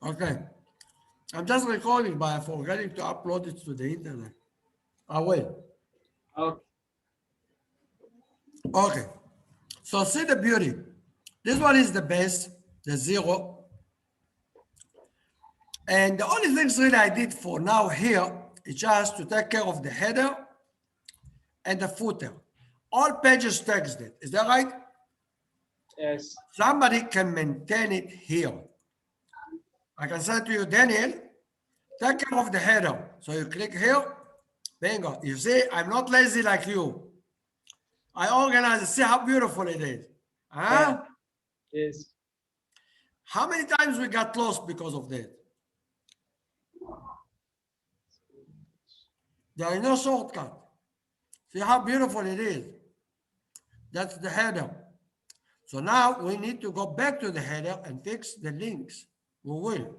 Okay. I'm just recording, but I'm forgetting to upload it to the internet. I will. Okay. Okay. So see the beauty. This one is the base, the zero. And the only things really I did for now here is just to take care of the header and the footer. All pages texted. Is that right? Yes. Somebody can maintain it here. I can say to you, Daniel, take care of the header. So you click here. Bingo. You see, I'm not lazy like you. I organize it. See how beautiful it is. Yeah. Huh? Yes. How many times we got lost because of that? There is no shortcut. See how beautiful it is. That's the header. So now we need to go back to the header and fix the links. We will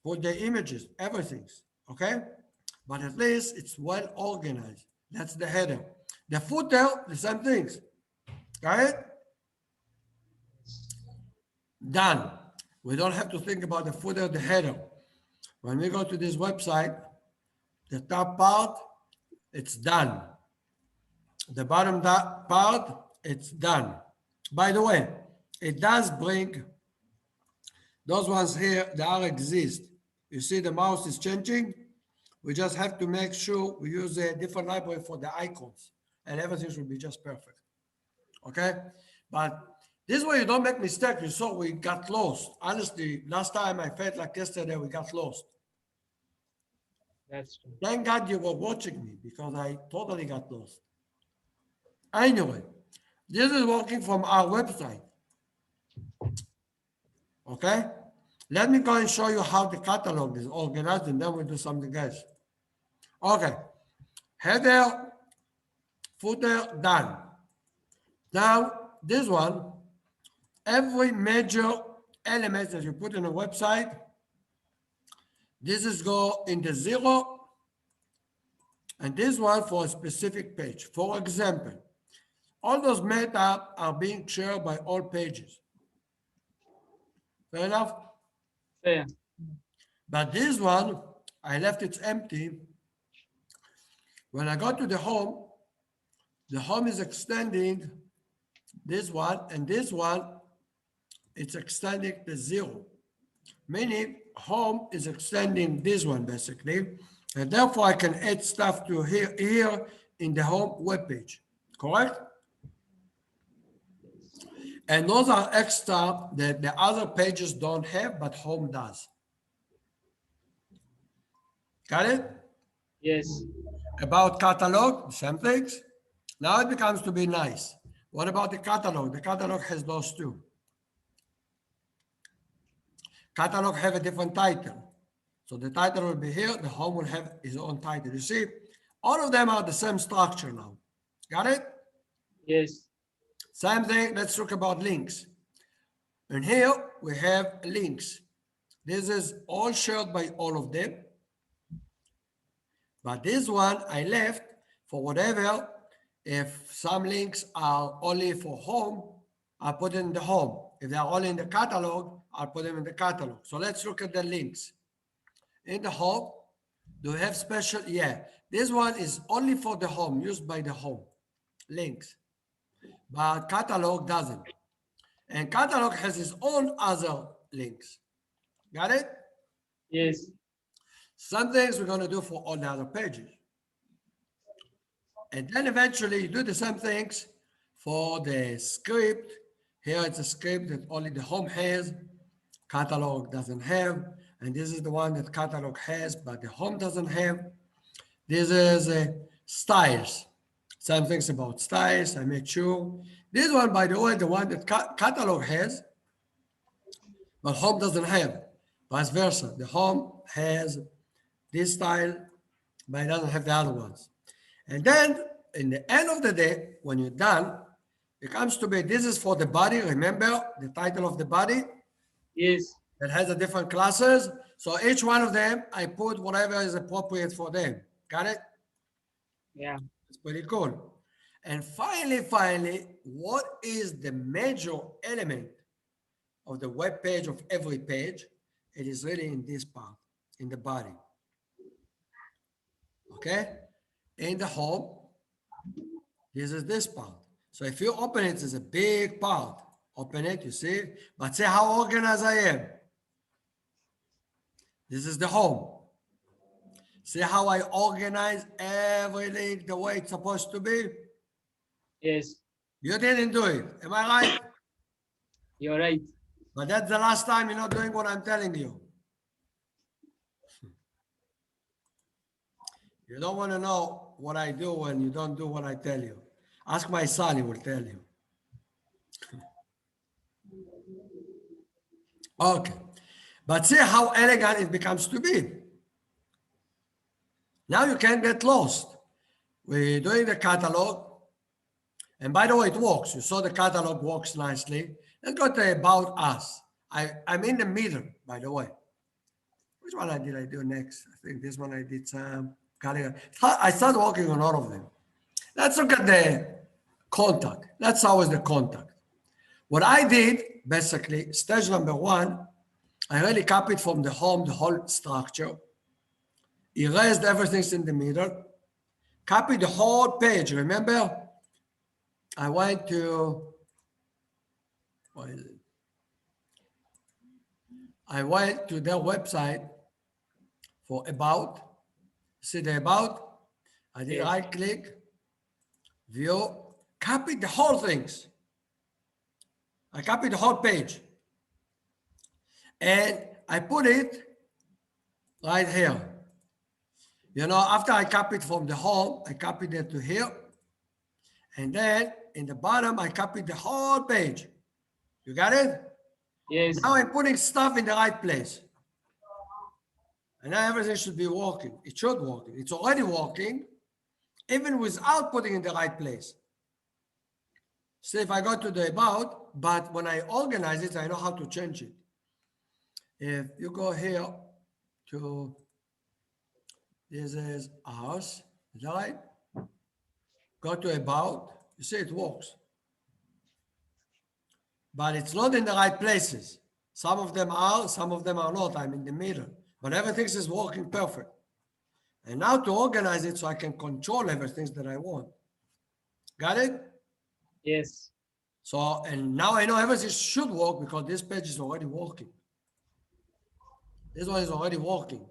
put the images, everything. Okay? But at least it's well organized. That's the header. The footer, the same things. Got it? Done. We don't have to think about the footer, the header. When we go to this website, the top part, it's done. The bottom part, it's done. By the way, it does bring those ones here, they all exist. You see the mouse is changing. We just have to make sure we use a different library for the icons and everything should be just perfect. Okay? But this way you don't make mistakes. You saw we got lost. Honestly, last time I felt like yesterday we got lost. That's true. Thank God you were watching me because I totally got lost. Anyway, this is working from our website. Okay? Let me go and show you how the catalog is organized and then we'll do something else. Okay. Header, footer, done. Now, this one, every major element that you put in a website, this is go in the zero, and this one for a specific page. For example, all those meta are being shared by all pages. Fair enough? Fair. But this one, I left it empty. When I go to the home is extending this one, and this one, it's extending the zero. Meaning home is extending this one basically, and therefore I can add stuff to here in the home web page, correct? And those are extra that the other pages don't have, but home does. Got it? Yes. About catalog, same things. Now it becomes to be nice. What about the catalog? The catalog has those too. Catalog have a different title. So the title will be here, the home will have its own title. You see, all of them are the same structure now. Got it? Yes. Same thing, let's talk about links. And here we have links. This is all shared by all of them. But this one I left for whatever. If some links are only for home, I'll put it in the home. If they're only in the catalog, I'll put them in the catalog. So let's look at the links. In the home, do we have special? Yeah, this one is only for the home, used by the home links, but catalog doesn't. And catalog has its own other links. Got it? Yes. Some things we're going to do for all the other pages. And then eventually you do the same things for the script. Here it's a script that only the home has, catalog doesn't have. And this is the one that catalog has, but the home doesn't have. This is styles. Some things about styles, I made sure. This one, by the way, the one that catalog has, but home doesn't have. Vice versa. The home has this style, but it doesn't have the other ones. And then in the end of the day, when you're done, it comes to be, this is for the body. Remember the title of the body Yes. that has the different classes. So each one of them, I put whatever is appropriate for them. Got it? Yeah. It's pretty cool. And finally, what is the major element of the web page of every page? it is really in this part, in the body. Okay? In the home, this is this part. So if you open it, it's a big part. Open it, you see? But see how organized I am. This is the home. See how I organize everything the way it's supposed to be? Yes. You didn't do it. Am I right? You're right. But that's the last time you're not doing what I'm telling you. You don't want to know what I do when you don't do what I tell you. Ask my son, he will tell you. Okay. But see how elegant it becomes to be. Now you can get lost. We're doing the catalog. And by the way, it works. You saw the catalog works nicely. Let's go to About Us. I'm in the middle, by the way. Which one did I do next? I think this one I did some. I started working on all of them. Let's look at the contact. That's always the contact. What I did, basically, stage number one, I really copied from the home, the whole structure, erased everything in the middle, copied the whole page. Remember, I went to, what is it? I went to their website for About. See the About? I did right click, view, copied the whole things. I copied the whole page. And I put it right here. You know, after I copied from the home, I copied it to here. And then in the bottom, I copied the whole page. You got it? Yes. Now I'm putting stuff in the right place. And now everything should be working. It should work. It's already working, even without putting in the right place. See, if I go to the About, but when I organize it, I know how to change it. If you go here to, this is ours, is that right? Go to About, you see it works. But it's not in the right places. Some of them are, some of them are not. I'm in the middle. But everything is working perfect. And now to organize it so I can control everything that I want. Got it? Yes. So, and now I know everything should work because this page is already working. This one is already working.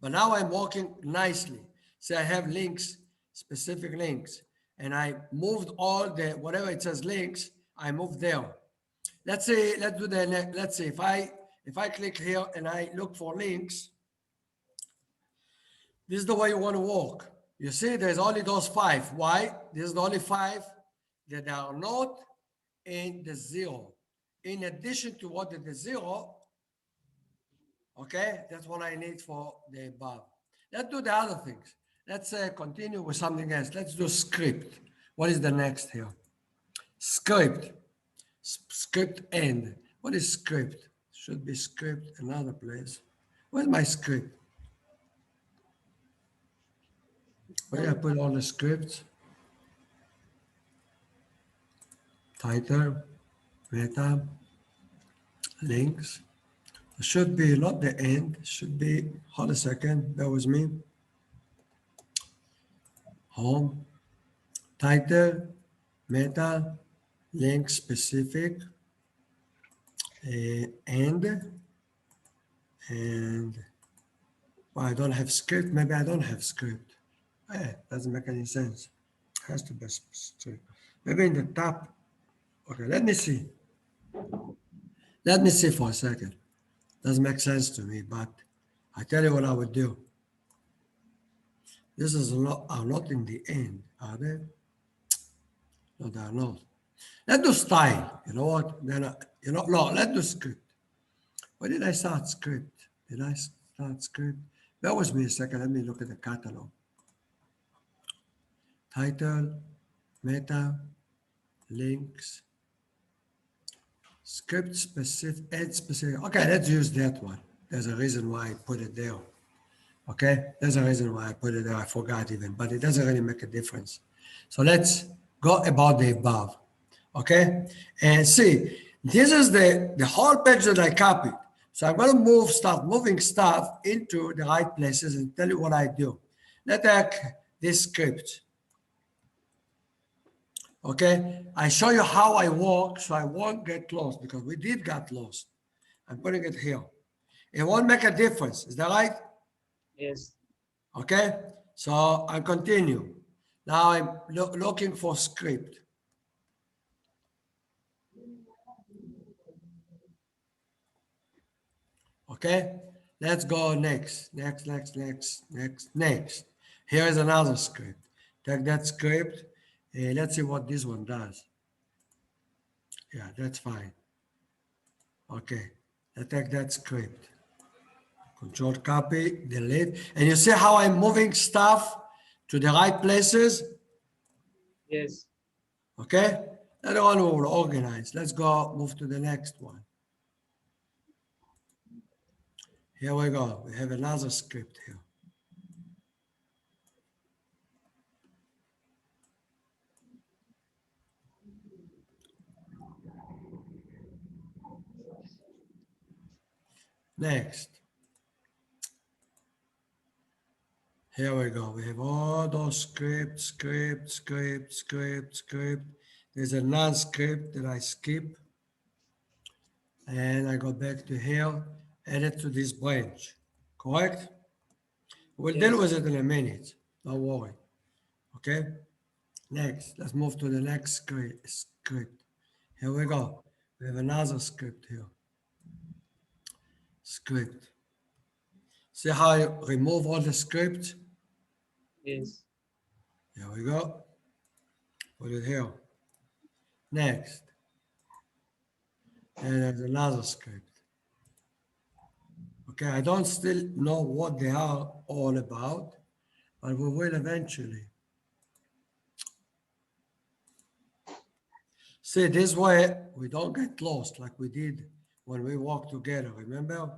But now I'm working nicely. See, I have links, specific links. And I moved all the, whatever it says links, I moved there. Let's say, let's do the next, let's say if I click here and I look for links, this is the way you want to work. You see, there's only those 5. Why? This is the only 5 that are not in the 0. In addition to what is the 0, okay, that's what I need for the above. Let's do the other things. Let's continue with something else. Let's do script. What is the next here? Script. Script end. What is script? Should be script another place. Where's my script? Where did I put all the scripts? Title, meta, links. It should be not the end, it should be, hold a second, bear with me. Home, title, meta, link specific, and well, I don't have script. Maybe I don't have script. Doesn't make any sense. Has to be script. Maybe in the top. Okay, let me see. Let me see for a second. Doesn't make sense to me, but I tell you what I would do. This is are not in the end, are they? No, they are not. Let's do style. You know what? Then no, let's do script. Where did I start script? Did I start script? Bear with me a second. Let me look at the catalog. Title, meta, links, script specific, add specific. Okay, let's use that one. There's a reason why I put it there. Okay, there's a reason why I put it there. I forgot even, but it doesn't really make a difference. So let's go about the above. Okay, and see, this is the whole page that I copied. So I'm going to start moving stuff into the right places and tell you what I do. Let's take this script. Okay, I show you how I work so I won't get lost because we did get lost. I'm putting it here. It won't make a difference. Is that right? Yes. Okay, so I continue. Now I'm looking for script. Okay, let's go next. Next. Here is another script. Take that script. Let's see what this one does. Yeah, that's fine. Okay, I take that script. Control copy, delete. And you see how I'm moving stuff to the right places? Yes. Okay, that one we will organize. Let's go move to the next one. Here we go. We have another script here. Next. Here we go. We have all those scripts. There's a non-script that I skip. And I go back to here, add it to this branch. Correct? We'll deal with it in a minute. Don't worry. Okay? Next, let's move to the next script. Here we go. We have another script here. Script. See how I remove all the scripts? Yes. Here we go. Put it here. Next. And there's another script. Okay, I don't still know what they are all about, but we will eventually. See, this way we don't get lost like we did when we walked together, remember?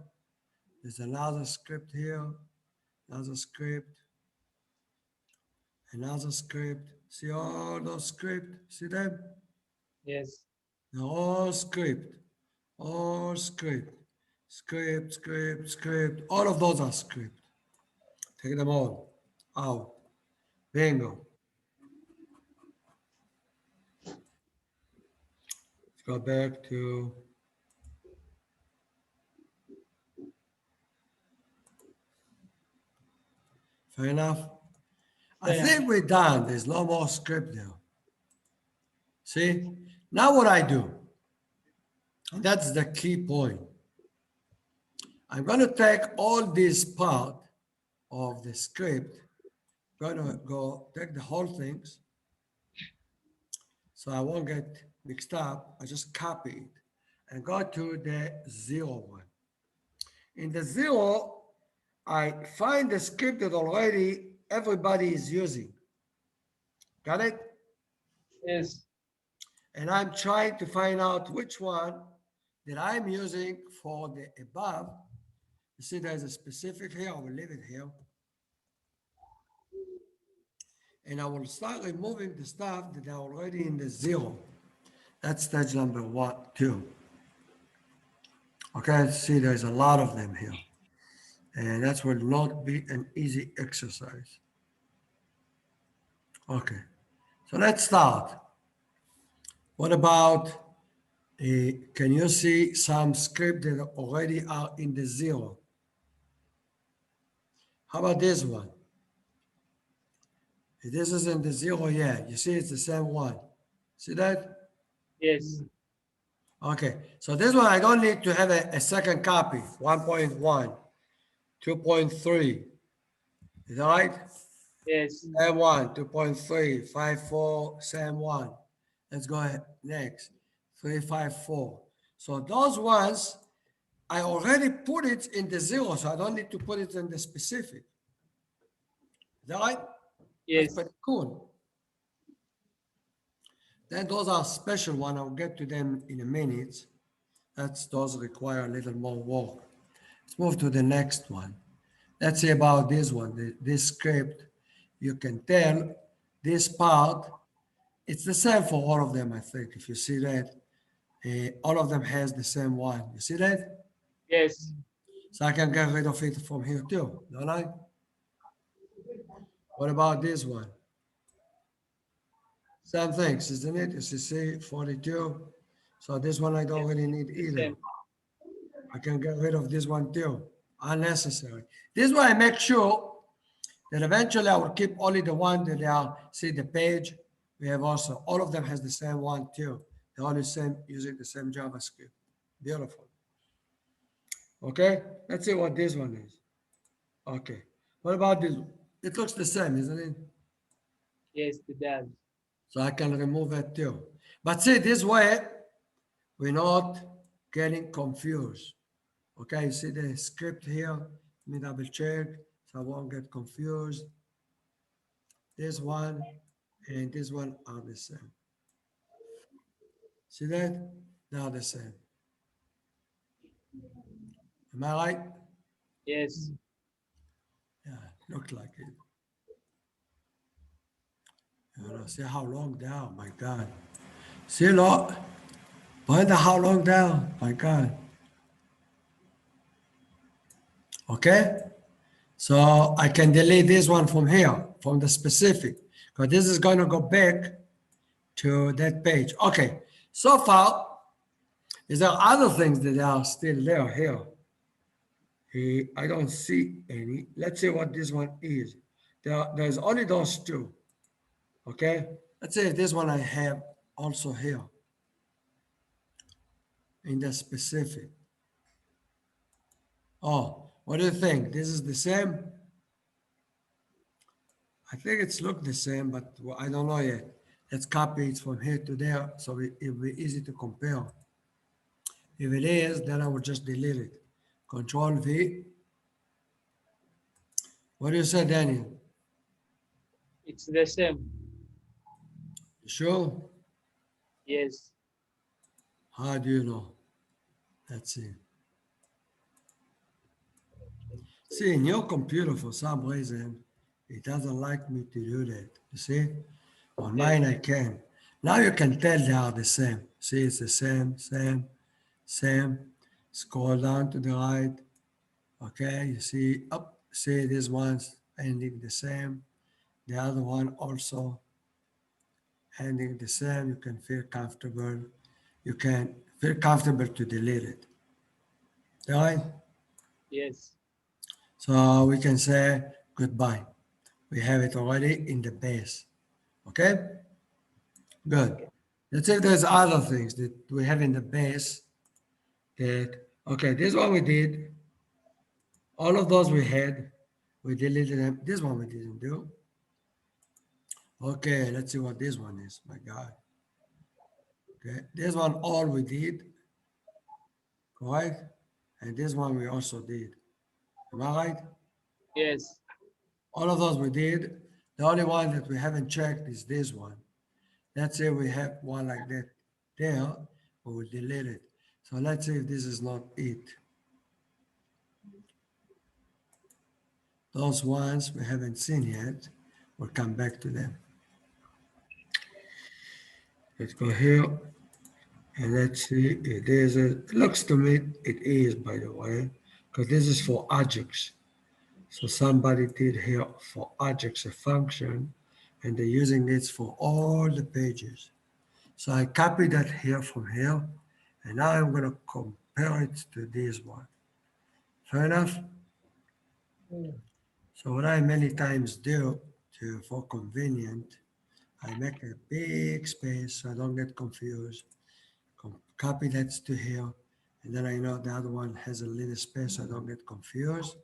There's another script here, another script, another script. See all those scripts? See them? Yes. They're all script, script. All of those are script. Take them all out. Bingo. Let's go back to fair enough. I think we're done. There's no more script there. See? Now what I do, and that's the key point. I'm going to take all this part of the script, going to go take the whole things, so I won't get mixed up. I just copy it and go to the 0 one. In the 0, I find the script that already everybody is using. Got it? Yes. And I'm trying to find out which one that I'm using for the above. You see, there's a specific here. I will leave it here. And I will start removing the stuff that are already in the 0. That's stage number 2. Okay, see, there's a lot of them here. And that will not be an easy exercise. Okay, so let's start. What about, can you see some script that already are in the 0? How about this one? This is in the 0 yet. You see, it's the same one. See that? Yes. Okay, so this one, I don't need to have a second copy, 1.1, 2.3. Is that right? Yes. Same one, 2.3, 5.4, same one. Let's go ahead, next, 3.5.4. So those ones, I already put it in the 0, so I don't need to put it in the specific. Is that right? Yes. That's pretty cool. Then those are special ones. I'll get to them in a minute. Those require a little more work. Let's move to the next one. Let's see about this one, this script. You can tell this part, it's the same for all of them, I think. If you see that, all of them has the same one. You see that? Yes. So I can get rid of it from here too, don't I? What about this one? Same things, isn't it? As you see, 42. So this one I don't Yes. really need The either. same. I can get rid of this one too. Unnecessary. This way I make sure that eventually I will keep only the one that are, see the page. We have also, all of them has the same one too. They're all the same, using the same JavaScript. Beautiful. Okay, let's see what this one is. Okay, what about this one? It looks the same, isn't it? Yes, it does. So I can remove it too. But see, this way, we're not getting confused. Okay, you see the script here? Let me double check so I won't get confused. This one and this one are the same. See that? They are the same. Am I right? Yes. Yeah, look like it. You know, see how long they are, my God. See, look, wonder how long they are, my God. Okay? So I can delete this one from here, from the specific, because this is going to go back to that page. Okay, so far, is there other things that are still there here? I don't see any. Let's see what this one is. There's only those two. Okay, let's say this one I have also here in the specific. Oh, what do you think? This is the same? I think it's look the same, but I don't know yet. Let's copy it from here to there so it'll be easy to compare. If it is, then I will just delete it. Control V. What do you say, Daniel? It's the same. You sure? Yes. How do you know? Let's see. See, in your computer, for some reason, it doesn't like me to do that. You see? On Yes. mine, I can. Now you can tell they are the same. See, it's the same, same, same. Scroll down to the right. Okay, you see up, see this one's ending the same. The other one also ending the same. You can feel comfortable. You can feel comfortable to delete it. Right? Yes. So we can say goodbye. We have it already in the base. Okay? Good. Let's say there's other things that we have in the base that, okay, this one we did. All of those we had, we deleted them. This one we didn't do. Okay, let's see what this one is. My God. Okay, this one all we did, correct? And this one we also did. Am I right? Yes. All of those we did. The only one that we haven't checked is this one. Let's say we have one like that there, we will delete it. So let's see if this is not it. Those ones we haven't seen yet, we'll come back to them. Let's go here and let's see. It is. It looks to me it is, by the way, because this is for Ajax. So somebody did here for Ajax a function, and they're using this for all the pages. So I copied that here from here, and now I'm going to compare it to this one. Fair enough? So what I many times do for convenient, I make a big space so I don't get confused. Copy that to here, and then I know the other one has a little space so I don't get confused.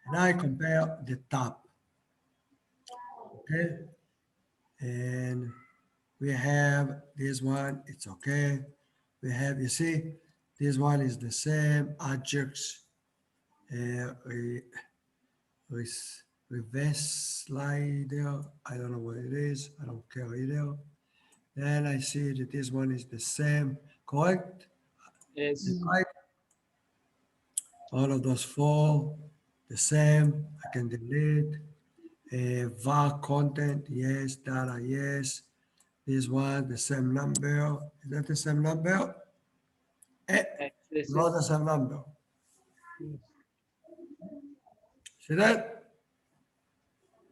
And I compare the top. Okay, and we have this one, it's okay. We have, you see, this one is the same Ajax. Reverse slider. I don't know what it is. I don't care either. Then I see that this one is the same, correct? Yes. Right? All of those four, the same. I can delete. var content, yes. Data, yes. This one, the same number. Is that the same number? Eh, Yes. This not is the same number. See that?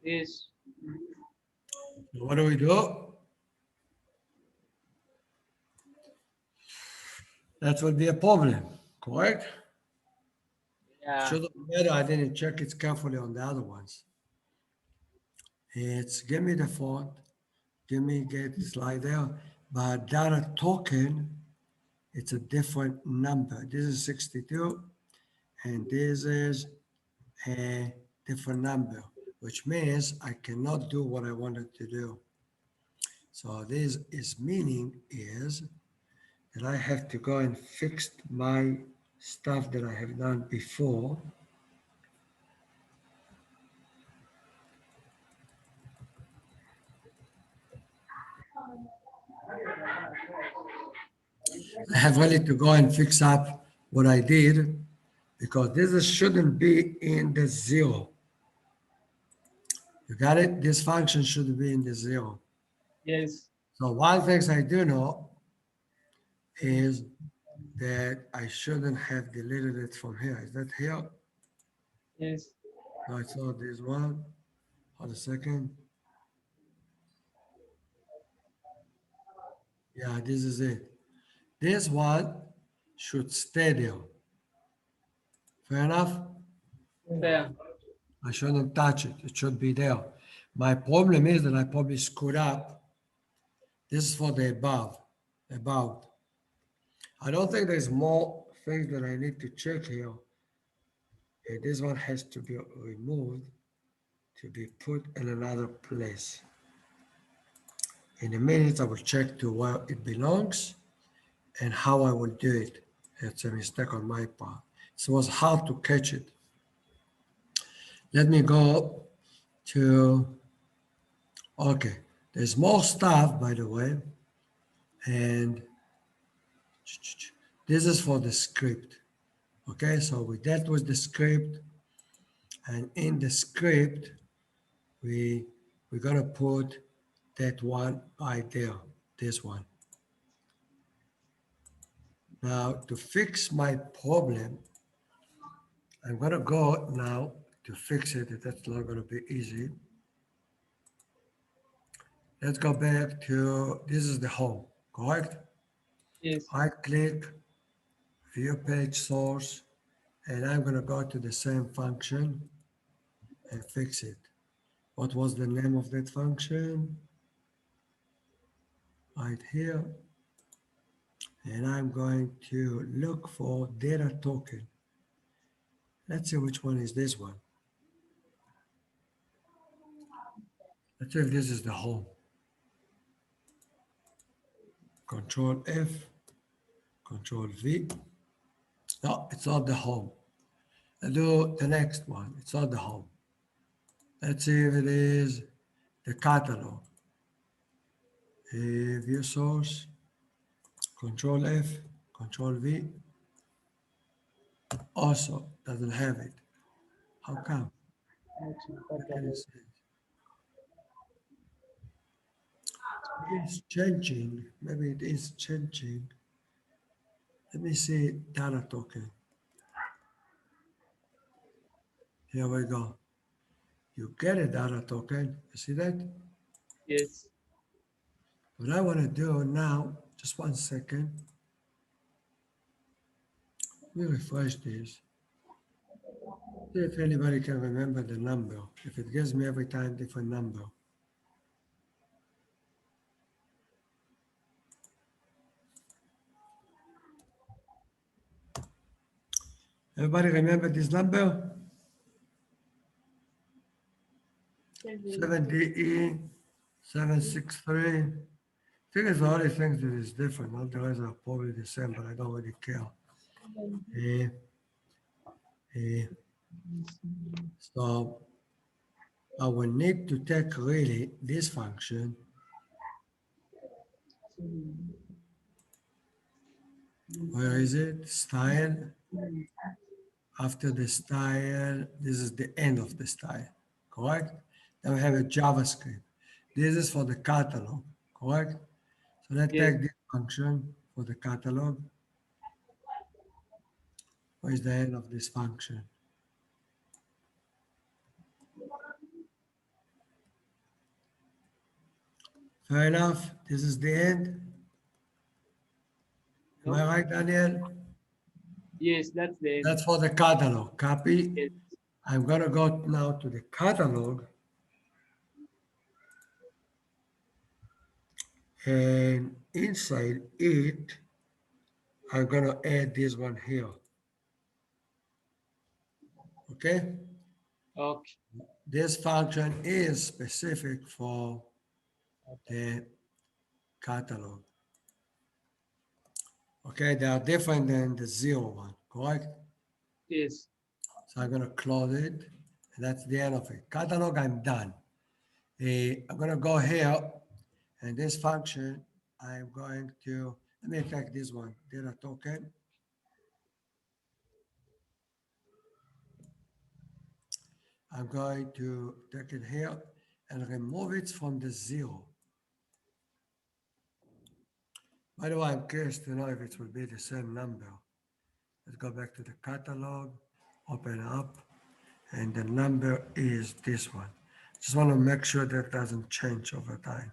Yes. So what do we do? That will be a problem, correct? Yeah. Shouldn't matter. I didn't check it carefully on the other ones. It's give me the font, give me get slide there, but data token, it's a different number. This is 62, and this is a different number, which means I cannot do what I wanted to do. So this is meaning is that I have to go and fix my stuff that I have done before. I have really to go and fix up what I did because shouldn't be in the zero. You got it? This function should be in the zero. Yes. So one thing I do know is that I shouldn't have deleted it from here. Is that here? Yes. No, it's not this one. Hold a second. Yeah, this is it. This one should stay there. Fair enough? Fair. I shouldn't touch it. It should be there. My problem is that I probably screwed up. This is for the above, about. I don't think there's more things that I need to check here. This one has to be removed to be put in another place. In a minute, I will check to where it belongs and how I will do it. It's a mistake on my part. So it was hard to catch it. Let me go to, okay, there's more stuff, by the way, and this is for the script. Okay, so we dealt with the script, and in the script, we're gonna put that one right there, this one. Now, to fix my problem, I'm gonna go now to fix it. That's not gonna be easy. Let's go back to, this is the home, correct? Yes. I click view page source, and I'm gonna go to the same function and fix it. What was the name of that function? Right here. And I'm going to look for data token. Let's see which one is this one. Let's see if this is the home. Control F, Control V. No, it's not the home. I'll do the next one. It's not the home. Let's see if it is the catalog. View source, Control F, Control V. Also doesn't have it. How come? Where can you see it? Maybe it's changing. Maybe it is changing. Let me see data token. Here we go. You get a data token. You see that? Yes. What I want to do now, just 1 second. Let me refresh this. See if anybody can remember the number. If it gives me every time different number. Everybody remember this number? 7DE 763. I think it's the only thing that is different. All the rest are probably the same, but I don't really care. Eh, eh. So I will need to take really this function. Where is it? Style. After the style, this is the end of the style, correct? Then we have a JavaScript. This is for the catalog, correct? So let's Yes. take this function for the catalog. Where's the end of this function? Fair enough. This is the end. Am I No? right, Daniel? Yes, that's the end. That's for the catalog. Copy. Yes. I'm gonna go now to the catalog. And inside it, I'm gonna add this one here. Okay? Okay. This function is specific for the catalog. Okay, they are different than the zero one, correct? Yes. So I'm gonna close it, and that's the end of it. Catalog, I'm done. I'm gonna go here, and this function, I'm going to, let me take this one, data token. I'm going to take it here and remove it from the zero. By the way, I'm curious to know if it will be the same number. Let's go back to the catalog, open up, and the number is this one. Just want to make sure that doesn't change over time.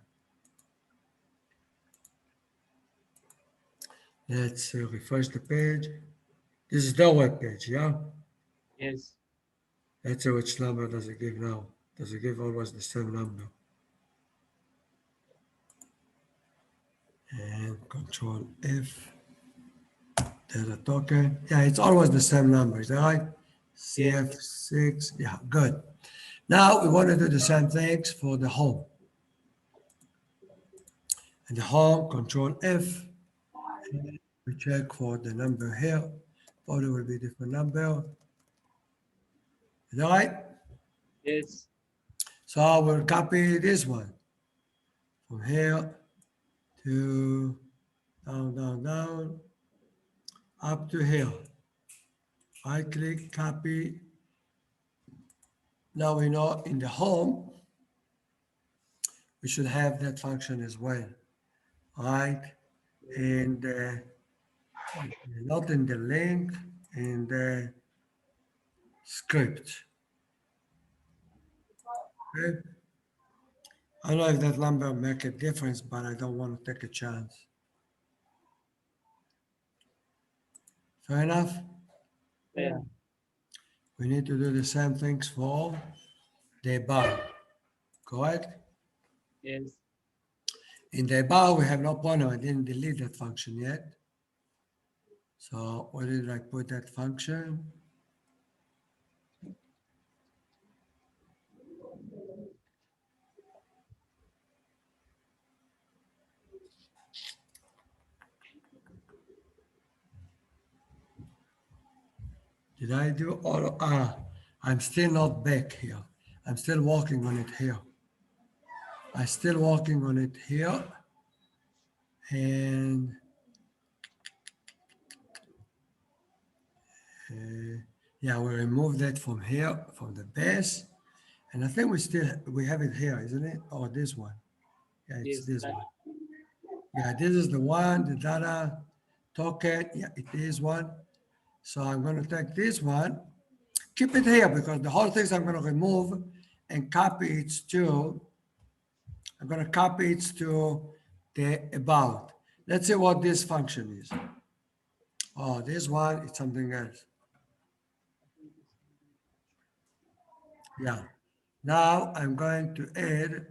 Let's refresh the page. This is the web page, yeah? Yes. Let's see which number does it give now. Does it give always the same number? And Control F, data token. Yeah, it's always the same number, is that right? CF6, yeah, good. Now we want to do the same things for the home. And the home, Control F, and we check for the number here. Probably will be different number. Is that right? Yes. So I will copy this one from here to down, down, down, up to here. I click copy. Now we know in the home, we should have that function as well, right? And not in the link, in the script. Okay? I don't know if that number make a difference, but I don't want to take a chance. Fair enough? Yeah. We need to do the same things for the bar, correct? Yes. In the bar, we have no pointer. I didn't delete that function yet. So where did I put that function? Did I do all? I'm still not back here. I'm still working on it here. I'm still working on it here. And yeah, we remove that from here, from the base. And I think we have it here, isn't it? Or this one? Yeah, it's Yes. this one. Yeah, this is the one, the data token. Yeah, it is one. So I'm going to take this one, keep it here because the whole things I'm going to remove and copy it to, I'm going to copy it to the about. Let's see what this function is. Oh, this one is something else. Yeah. Now I'm going to add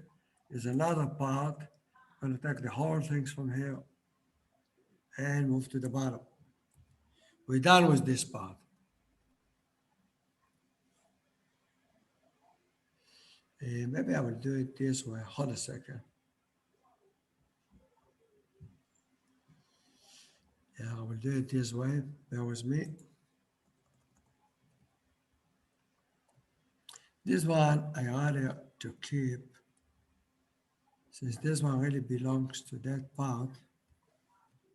is another part. I'm going to take the whole things from here and move to the bottom. We're done with this part. Maybe I will do it this way. Hold a second. Yeah, I will do it this way. Bear with me. This one I rather to keep, since this one really belongs to that part,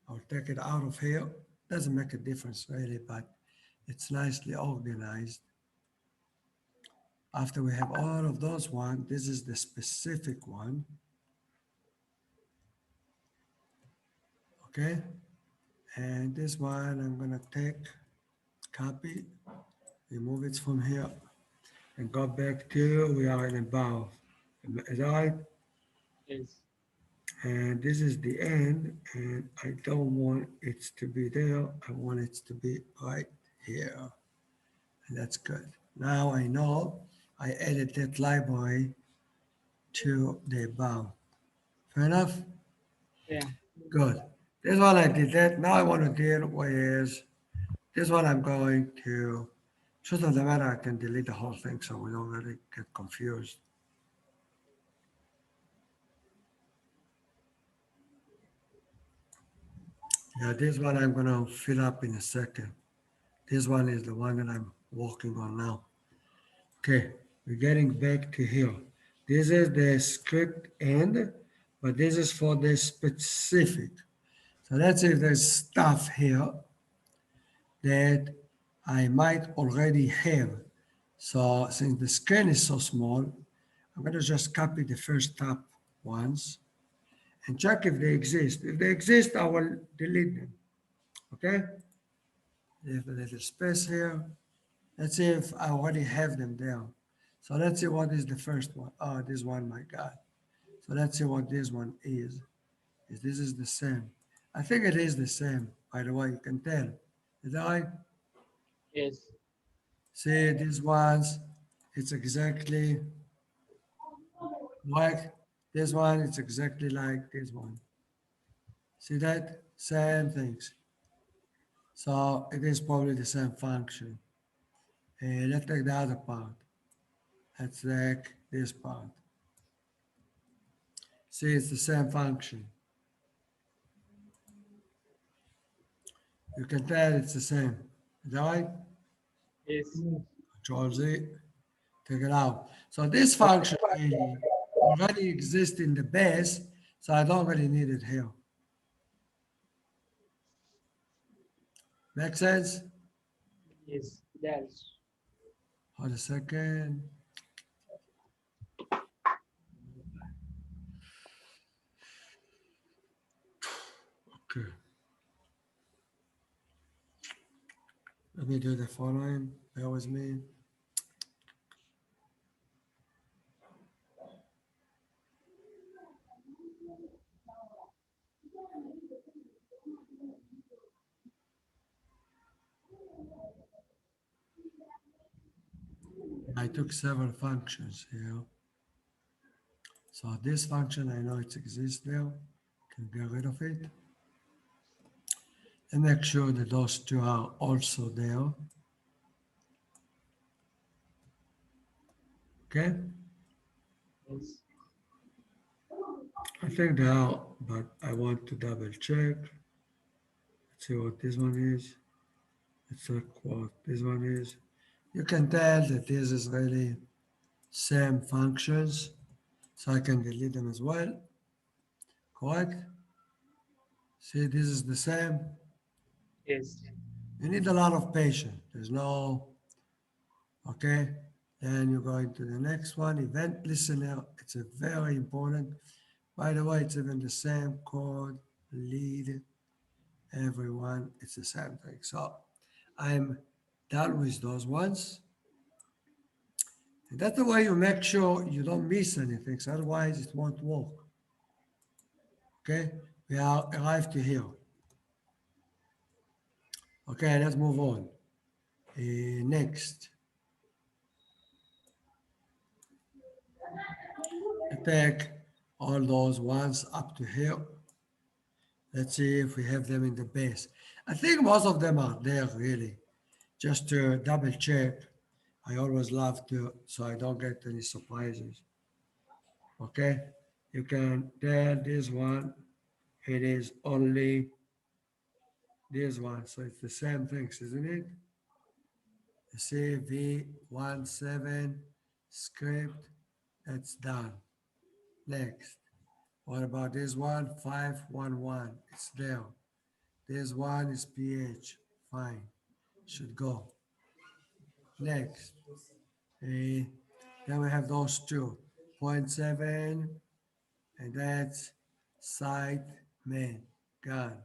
I'll take it out of here. Doesn't make a difference really, but it's nicely organized. After we have all of those one, this is the specific one. Okay, and this one I'm gonna take, copy, remove it from here, and go back to, we are in above. Is that right? Yes. And this is the end, and I don't want it to be there. I want it to be right here. And that's good. Now I know I added that library to the above. Fair enough? Yeah. Good. This one I did that. Now I want to deal with this one. I'm going to, truth of the matter, I can delete the whole thing so we don't really get confused. Yeah, this one I'm going to fill up in a second. This one is the one that I'm working on now. Okay, we're getting back to here. This is the script end, but this is for the specific. So let's say there's stuff here that I might already have. So since the screen is so small, I'm going to just copy the first top ones and check if they exist. If they exist, I will delete them. Okay? Leave a little space here. Let's see if I already have them there. So let's see what is the first one. Oh, this one, my God. So let's see what this one is. If this is the same. I think it is the same, by the way, you can tell. Is that right? Yes. See, these ones, it's exactly like this one, it's exactly like this one. See that? Same things. So it is probably the same function. And let's take the other part. Let's take this part. See, it's the same function. You can tell it's the same. Is that right? Yes. Control Z, take it out. So this function really already exists in the base, so I don't really need it here. Make sense? Yes. That's Hold a second. Okay. Let me do the following. Bear with me. I took several functions here. So this function, I know it exists there. Can get rid of it. And make sure that those two are also there. Okay? yes. I think they are, but I want to double check. Let's see what this one is. Let's look what this one is. You can tell that this is really same functions, so I can delete them as well. Correct? See, this is the same. Yes. You need a lot of patience. There's no, okay? Then you go into the next one, event listener. It's a very important. By the way, it's even the same code, lead, everyone. It's the same thing. So I'm done with those ones. And that's the way you make sure you don't miss anything. So otherwise, it won't work. Okay? We are arrived to here. Okay, let's move on. Next. Take all those ones up to here. Let's see if we have them in the base. I think most of them are there really. Just to double check. I always love to, so I don't get any surprises. Okay, you can tell this one, it is only this one. So it's the same things, isn't it? You see V17 script, that's done. Next. What about this one? 511. It's there. This one is pH. Fine. Should go. Next. Then we have those two. 0.7, and that's site main. Gone.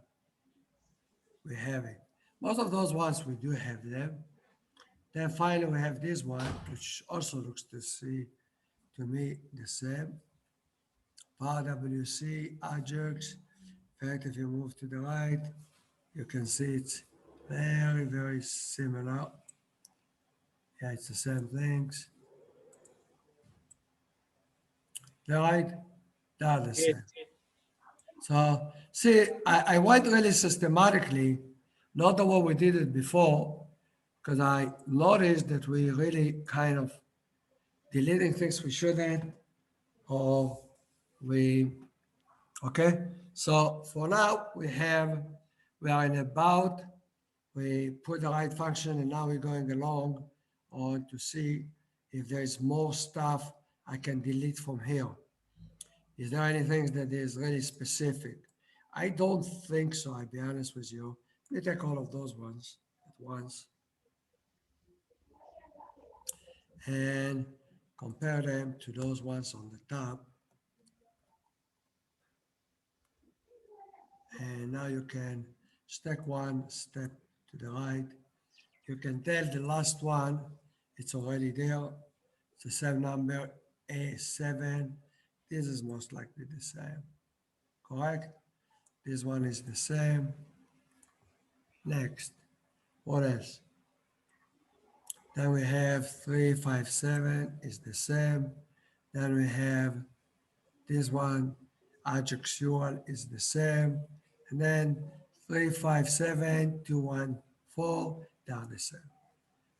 We have it. Most of those ones we do have them. Then finally we have this one, which also looks to me the same. WC, Ajax. In fact, if you move to the right, you can see it's very, very similar. Yeah, it's the same things. The right, they're the Yes. same. So see, I went really systematically, not the way we did it before, because I noticed that we really kind of deleting things we shouldn't, or we, okay? So for now, we are in about, we put the right function, and now we're going along on to see if there's more stuff I can delete from here. Is there anything that is really specific? I don't think so, I'll be honest with you. Let me take all of those ones at once and compare them to those ones on the top. And now you can stack one step to the right. You can tell the last one, it's already there. It's the same number, A7. This is most likely the same, correct? This one is the same. Next, what else? Then we have 357 is the same. Then we have this one, adjectual is the same. And then 357, 214, they are the same.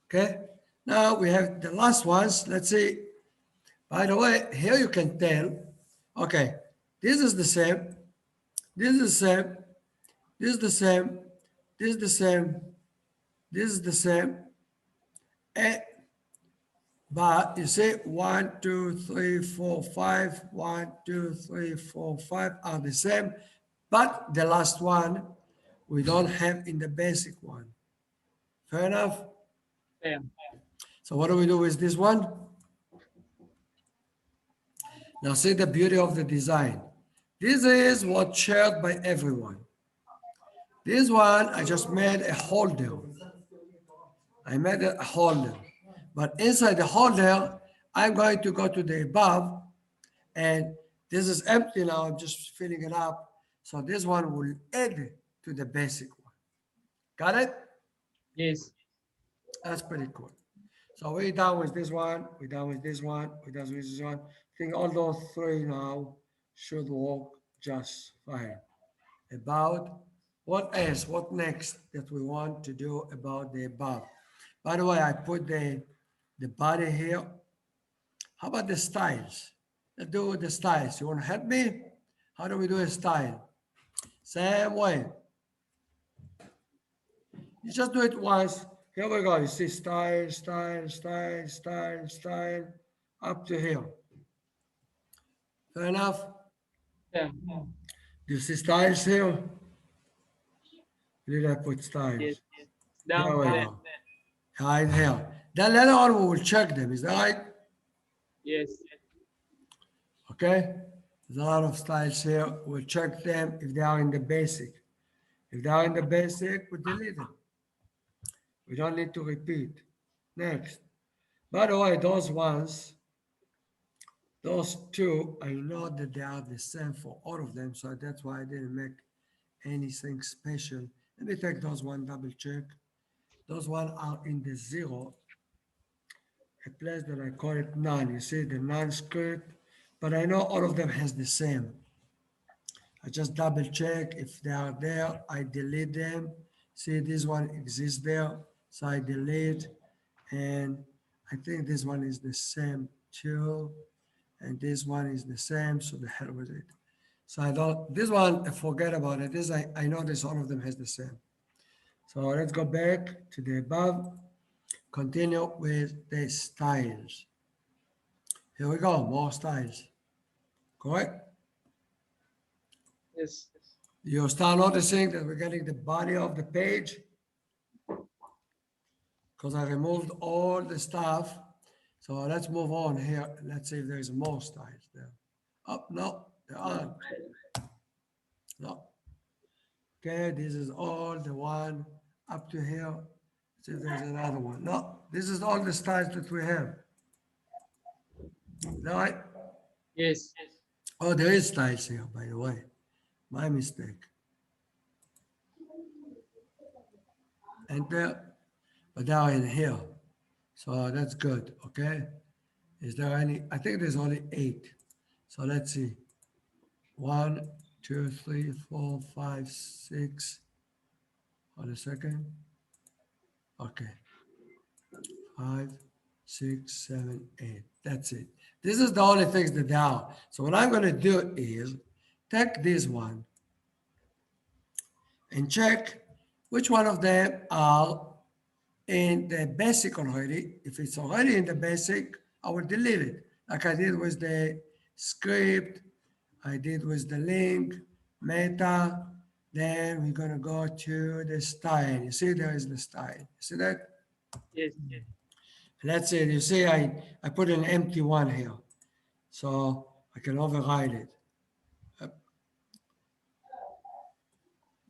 Okay? Now we have the last ones. Let's see. By the way, here you can tell, okay, this is the same, this is the same, this is the same, this is the same, this is the same, but you see 1, 2, 3, 4, 5, 1, 2, 3, 4, 5 are the same, but the last one we don't have in the basic one. Fair enough? Yeah. So what do we do with this one? Now see the beauty of the design. This is what's shared by everyone. This one, I just made a holder. I made a holder. But inside the holder, I'm going to go to the above, and this is empty now. I'm just filling it up. So this one will add to the basic one. Got it? Yes. That's pretty cool. So we're done with this one. We're done with this one. We're done with this one. I think all those three now should work just fine. About what else, what next that we want to do about the above. By the way, I put the body here. How about the styles? Let's do the styles. You want to help me? How do we do a style? Same way. You just do it once. Here we go. You see style, style, style, style, style, up to here. Fair enough? Yeah. Do you see styles here? Did I put styles? Yes. Here Down we there. go. Right here. Then later on we will check them. Is that right? Yes. Okay. There's a lot of styles here. We'll check them if they are in the basic. If they are in the basic, we delete them. We don't need to repeat. Next. By the way, those ones, those two, I know that they are the same for all of them, so that's why I didn't make anything special. Let me take those one, double check. Those one are in the zero, a place that I call it none. You see the non-script, but I know all of them has the same. I just double check if they are there, I delete them. See this one exists there, so I delete, and I think this one is the same too, and this one is the same, so the hell with it. So I don't, this one, forget about it. This, I notice all of them has the same. So let's go back to the above, continue with the styles. Here we go, more styles, correct? Yes. You start noticing that we're getting the body of the page because I removed all the stuff. So let's move on here. Let's see if there's more styles there. Oh, no, there aren't. No. Okay, this is all the one up to here. See if there's another one. No, this is all the styles that we have. Is that right? Yes. Oh, there is styles here, by the way. My mistake. Enter, but now in here. So that's good, okay? Is there any? I think there's only 8. So let's see. 1, 2, 3, 4, 5, 6. Hold a second. Okay. 5, 6, 7, 8. That's it. This is the only things that are. So what I'm going to do is take this one and check which one of them are in the basic already. If it's already in the basic, I will delete it. Like I did with the script, I did with the link, meta. Then we're going to go to the style. You see, there is the style. You see that? Yes. Let's say, you see, I put an empty one here. So I can override it.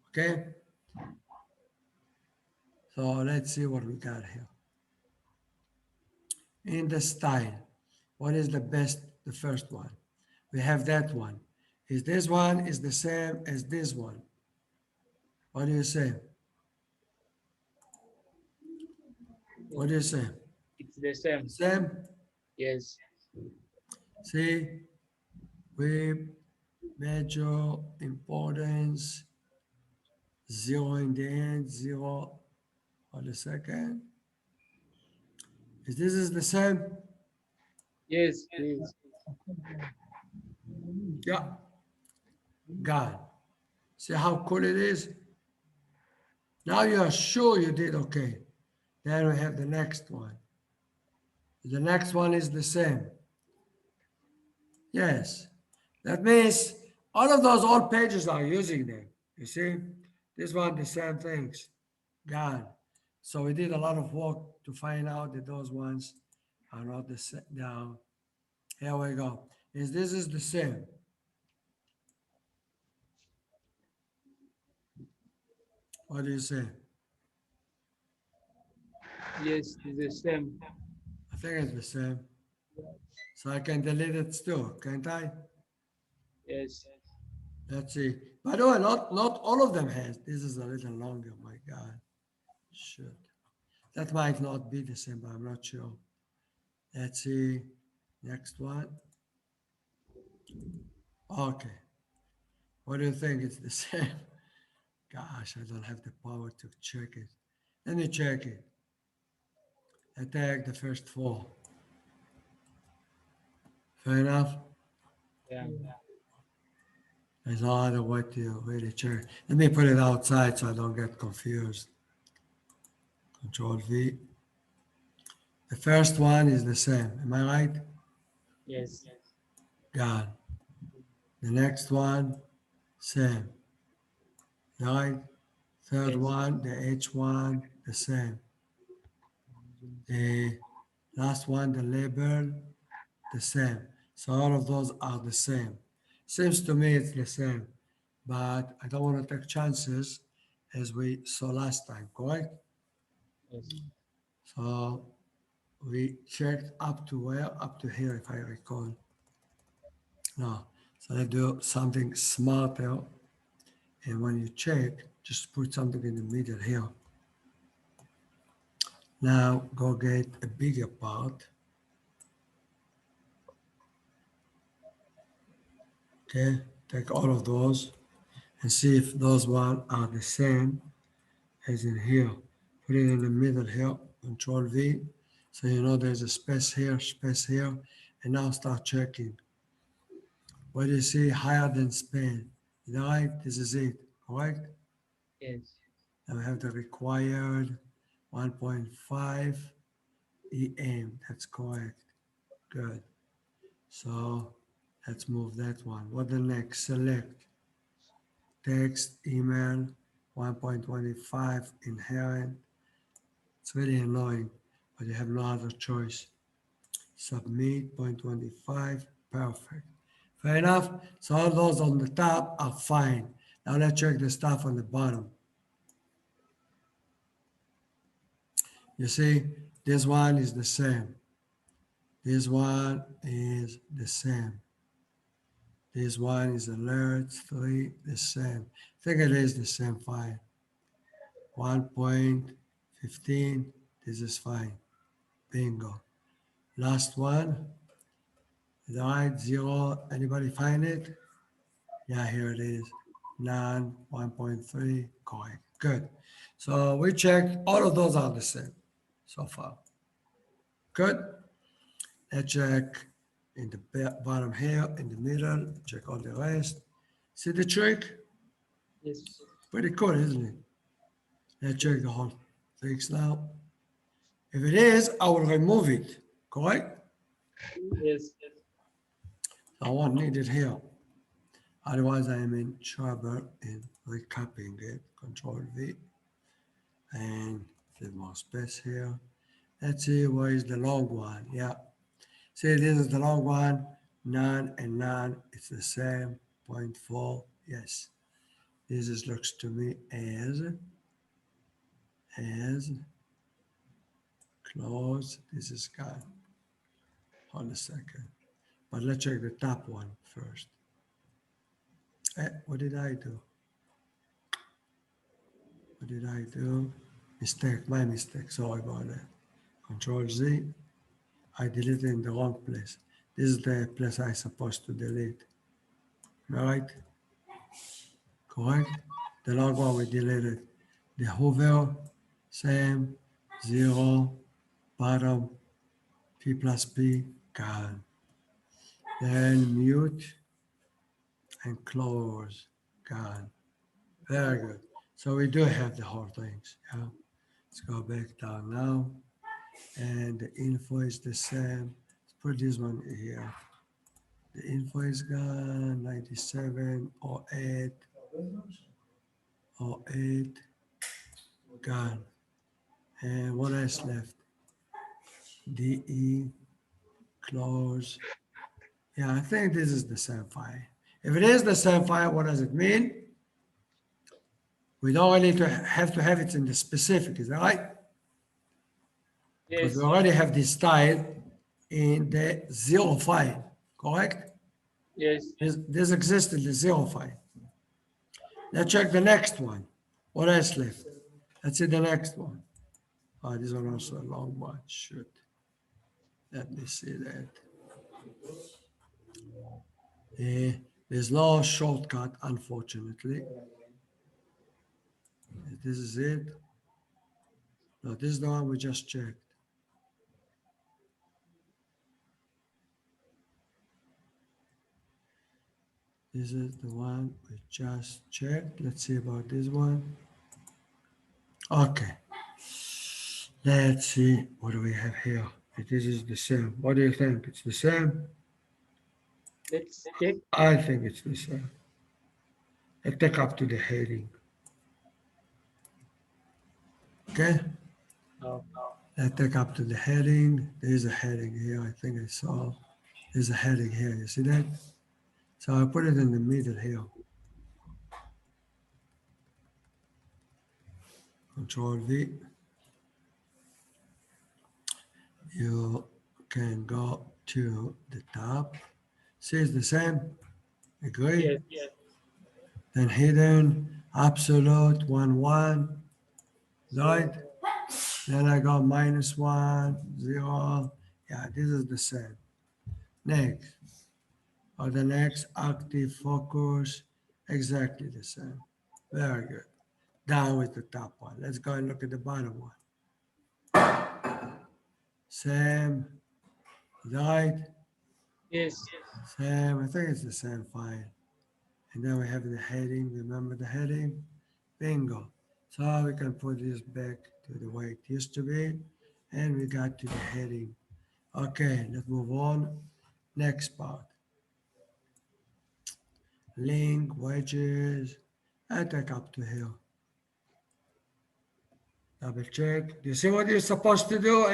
Okay. So let's see what we got here. In the style, what is the best, the first one? We have that one. Is this one is the same as this one? What do you say? What do you say? It's the same. Same? Yes. See, we measure importance, 0 in the end, 0. Hold a second. Is this is the same? Yes, please. Yeah. God. See how cool it is? Now you are sure you did okay. Then we have the next one. The next one is the same. Yes. That means all of those old pages are using them. You see? This one, the same things. Gone. So we did a lot of work to find out that those ones are not the same. Now, here we go. This is the same. What do you say? Yes, it's the same. I think it's the same. So I can delete it still, can't I? Yes. Let's see. By the way, not all of them has. This is a little longer, my God. Shoot. That might not be the same, but I'm not sure. Let's see. Next one. Okay. What do you think? It's the same. Gosh, I don't have the power to check it. Let me check it. I take the first 4. Fair enough? Yeah. There's no other way to really check. Let me put it outside so I don't get confused. Control V. The first one is the same. Am I right? Yes. God. The next one, same. Right? Third Yes. one, the H1, the same. The last one, the label, the same. So all of those are the same. Seems to me it's the same, but I don't want to take chances as we saw last time, correct? Yes. So we checked up to where? Up to here, if I recall. No. So let's do something smarter. And when you check, just put something in the middle here. Now go get a bigger part. Okay, take all of those and see if those one are the same as in here. Put it in the middle here, Control V. So you know there's a space here, and now start checking. What do you see higher than span? Is that right? This is it, correct? Yes. Now we have the required 1.5 EM. That's correct. Good. So let's move that one. What the next? Select text, email, 1.25 inherent. It's really annoying, but you have no other choice. Submit 0.25. Perfect. Fair enough. So all those on the top are fine. Now let's check the stuff on the bottom. You see, this one is the same. This one is the same. This one is alert 3, the same. I think it is the same file. 1.15, this is fine. Bingo. Last one, right, 0, anybody find it? Yeah, here it is. None, 1.3, correct. Good. So we checked, all of those are the same so far. Good. Let's check in the bottom here, in the middle, check all the rest. See the trick? Yes. Pretty cool, isn't it? Let's check the whole things now. If it is, I will remove it, correct? Yes. I won't need it here. Otherwise, I am in trouble in recopying it. Control V. And there's more space here. Let's see where is the long one. Yeah. See, this is the long one. None and none. It's the same. 0.4. Yes. This is, looks to me as close. This is gone. Hold a second. But let's check the top one first. What did I do? What did I do? Mistake, my mistake. Sorry about that. Control Z. I deleted in the wrong place. This is the place I'm supposed to delete. Right? Correct? The long one we deleted. The hover, same, 0, bottom, P plus P, gone. Then mute and close, gone. Very good. So we do have the whole things. Yeah. Let's go back down now. And the info is the same. Let's put this one here. The info is gone, 97, 08, 08, gone. And what else left? DE, close. Yeah, I think this is the same file. If it is the same file, what does it mean? We don't really have to have it in the specific, is that right? Because Yes. we already have this style in the 0 file, correct? Yes. This exists in the 0 file. Let's check the next one. What else left? Let's see the next one. Oh, this one also a long one. Shoot. Let me see that. There's no shortcut, unfortunately. This is it. No, this is the one we just checked. This is the one we just checked. Let's see about this one. Okay. Let's see. What do we have here? This is the same. What do you think? It's the same? Let's check. I think it's the same. Let's take up to the heading. Okay. Oh, Let's take up to the heading. There's a heading here. I think I saw. There's a heading here. You see that? So I put it in the middle here. Control V. You can go to the top. See, it's the same. Agree? yes. Yes. Then hidden, absolute, 1, 1. Right? Then I go -1, 0. Yeah, this is the same. Next. Or the next, active focus, exactly the same. Very good. Down with the top one. Let's go and look at the bottom one. Same, right? Yes. Same, I think it's the same file. And then we have the heading, remember the heading? Bingo. So we can put this back to the way it used to be. And we got to the heading. Okay, let's move on. Next part. Link, wedges, I take up to here. Double check. Do you see what you're supposed to do?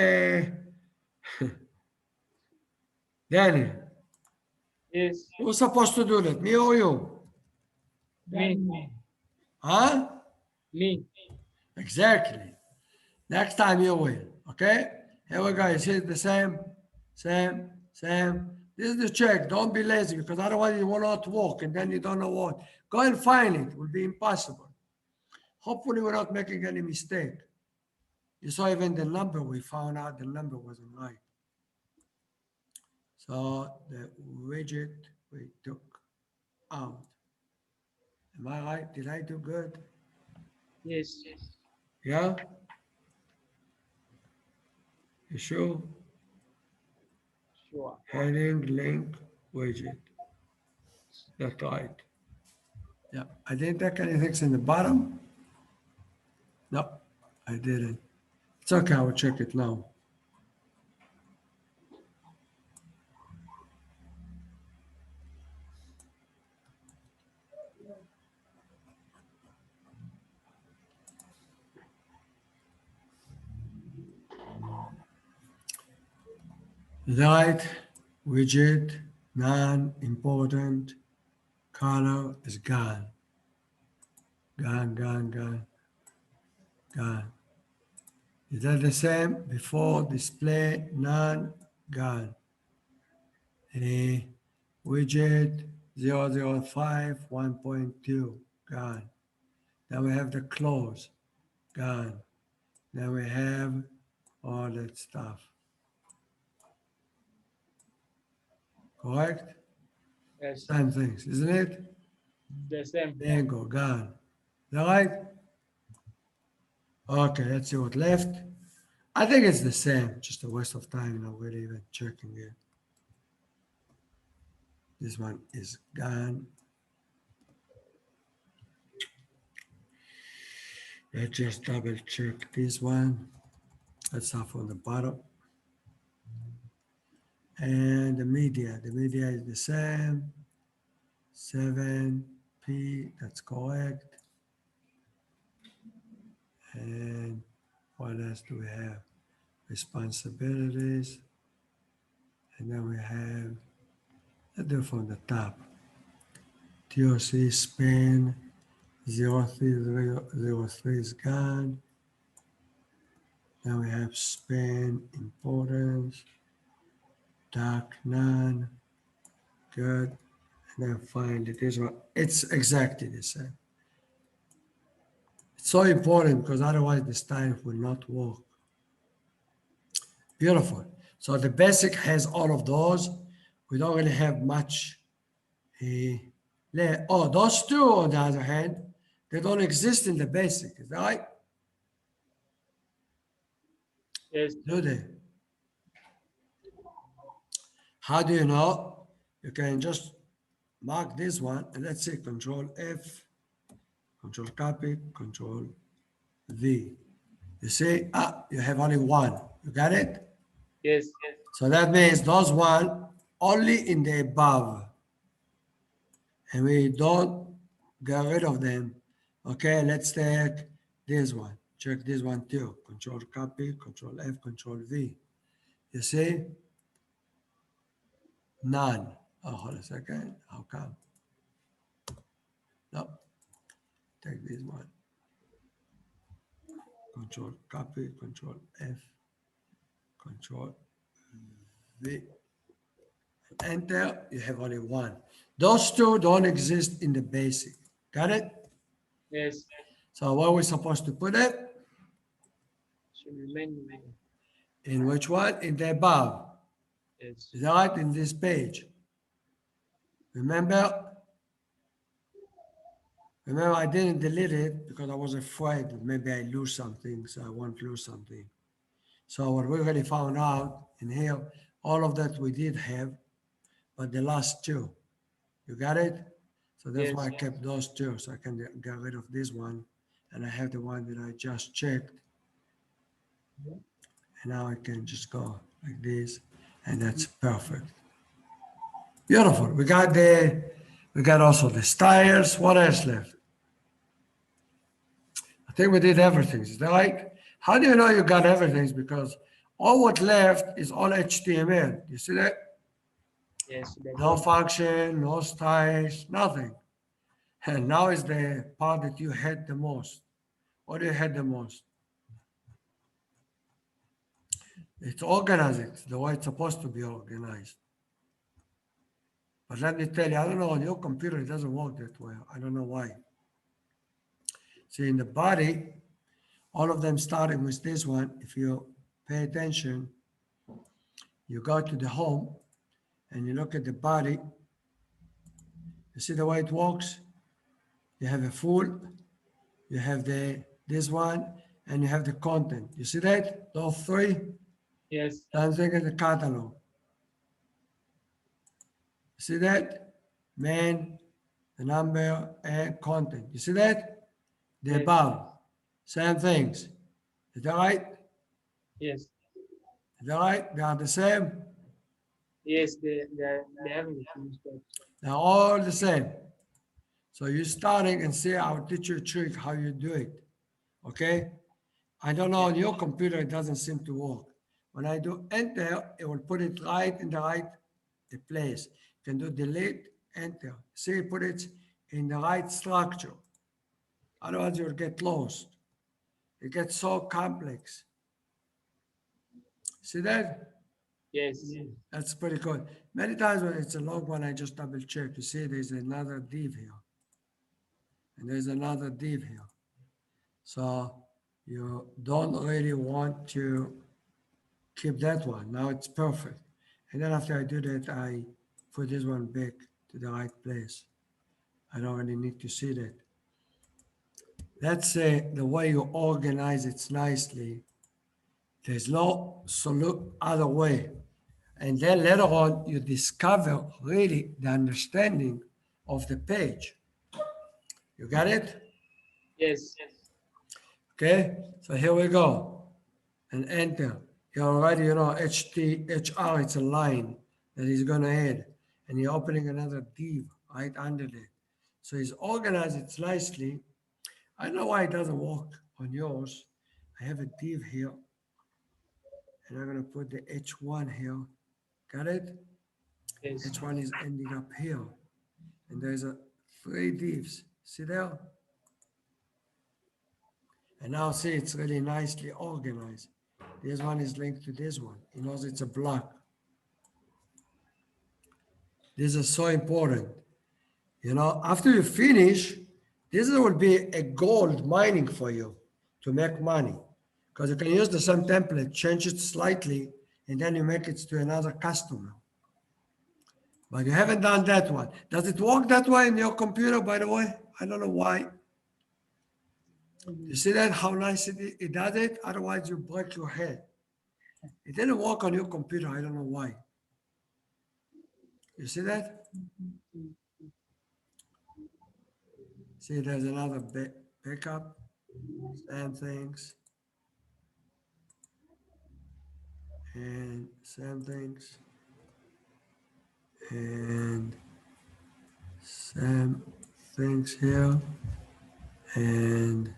Danny, Yes. who's supposed to do that? Me or you? Me. Huh? Me. Exactly. Next time you will. Okay, here we go. You see the same, same, same. This is the check. Don't be lazy because otherwise you will not walk and then you don't know what. Go and find it. It will be impossible. Hopefully we're not making any mistake. You saw even the number, we found out the number wasn't right. So the widget we took out. Am I right? Did I do good? Yes. Yeah? You sure? Sure. Heading, link, widget. That's right. Yeah, I didn't take anything in the bottom. No, I didn't. It's okay, I will check it now. Light, widget, non-important, color is gone. Gone, gone, gone, gone. Is that the same? Before display, none, gone. A widget 005 1.2, gone. Then we have the close, gone. Then we have all that stuff. Correct? Yes. Same things, isn't it? The same. Bingo, gone. Is that right? Okay, let's see what left. I think it's the same, just a waste of time, not really even checking it. This one is gone. Let's just double check this one. Let's start from the bottom. And the media is the same. 7P, that's correct. And what else do we have? Responsibilities. And then we have, let's do from the top. TOC span 0303 is gone. Then we have span importance, dark none, good. And then find it is what it's exactly the same. It's so important because otherwise the style will not work. Beautiful. So the basic has all of those. We don't really have much. Oh, those two, on the other hand, they don't exist in the basic. Is that right? Yes. Do they? How do you know? You can just mark this one and let's say Control F, Control copy, Control V. You see, you have only one. You got it? Yes. So that means those one only in the above. And we don't get rid of them. Okay, let's take this one. Check this one too. Control copy, Control F, Control V. You see? None. Oh, hold a second. How come? No. Take this one. Control copy, Control F, Control V. Enter, you have only one. Those two don't exist in the basic. Got it? Yes. So where are we supposed to put it? Should remain. In which one? In the above. Yes. Is that right? In this page. Remember, I didn't delete it because I was afraid that maybe I lose something, so I won't lose something. So what we really found out in here, all of that we did have, but the last two, you got it? So that's why I Yes. kept those two, so I can get rid of this one, and I have the one that I just checked. And now I can just go like this, and that's perfect. Beautiful. We got also the styles. What else left? I think we did everything. Is that right? How do you know you got everything? Because all what left is all HTML. You see that? Yes. No function, no styles, nothing. And now is the part that you hate the most. What do you hate the most? It's organized. It's the way it's supposed to be organized. But let me tell you, I don't know, on your computer, it doesn't work that way. I don't know why. See, in the body, all of them starting with this one, if you pay attention, you go to the home and you look at the body. You see the way it works? You have a full, you have this one, and you have the content. You see that? Those three? Yes. Same thing in the catalog. See that? Man, the number, and content. You see that? The Yes. above. Same things. Is that right? Yes. Is that right? They are the same? Yes. They haven't finished that. They're all the same. So you're starting and see, I'll teach you a trick how you do it. Okay? I don't know, on your computer, it doesn't seem to work. When I do enter, it will put it right in the right place. You can do delete, enter. See, put it in the right structure. Otherwise, you'll get lost. It gets so complex. See that? Yes. That's pretty good. Many times when it's a long one, I just double check. You see, there's another div here. And there's another div here. So you don't really want to keep that one. Now it's perfect. And then after I do that, I put this one back to the right place. I don't really need to see that. That's the way you organize it nicely. There's no other way. And then later on, you discover really the understanding of the page. You got it? Yes. Okay, so here we go. And enter. You already, HR, it's a line that he's going to add. And you're opening another div right under there. So he's organized it nicely. I don't know why it doesn't work on yours. I have a div here. And I'm going to put the H1 here. Got it? Yes. H1 is ending up here. And there's three divs. See there? And now see, it's really nicely organized. This one is linked to this one. He knows it's a block. This is so important. After you finish, this will be a gold mining for you to make money. Because you can use the same template, change it slightly, and then you make it to another customer. But you haven't done that one. Does it work that way in your computer, by the way? I don't know why. You see that, how nice it does it? Otherwise, you break your head. It didn't work on your computer. I don't know why. You see that? See, there's another backup. Same things. And same things. And same things here. And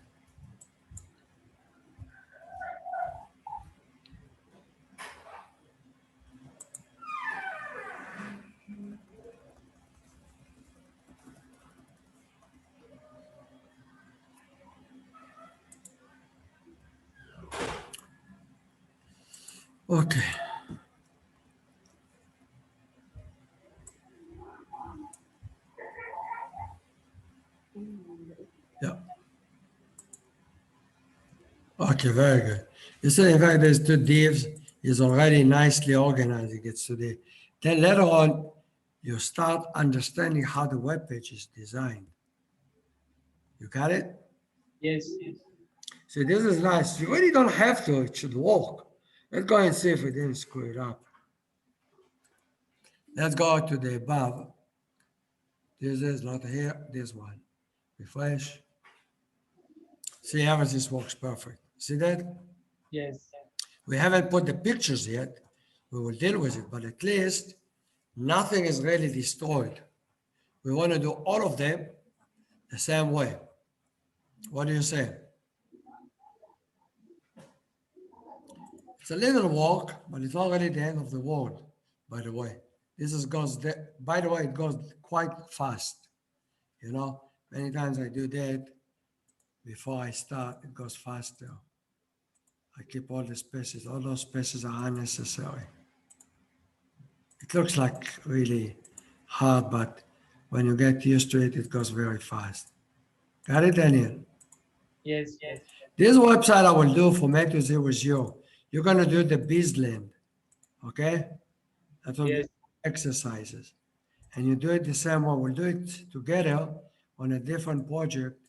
okay. Yeah. Okay, very good. You see, in fact, there's two divs. Is already nicely organized. It gets to the. Then later on, you start understanding how the web page is designed. You got it? Yes. See, this is nice. You really don't have to. It should work. Let's go and see if we didn't screw it up. Let's go to the above. This is not here. This one. Refresh. See, everything works perfect. See that? Yes. We haven't put the pictures yet. We will deal with it, but at least nothing is really destroyed. We want to do all of them the same way. What do you say? It's a little work, but it's not really the end of the world, by the way. By the way, it goes quite fast. Many times I do that before I start, it goes faster. I keep all the spaces. All those spaces are unnecessary. It looks like really hard, but when you get used to it, it goes very fast. Got it, Daniel? Yes, yes. This website I will do for Make to Zero with you. You're gonna do the BizLand, okay? That will be Yes. exercises. And you do it the same way. We'll do it together on a different project.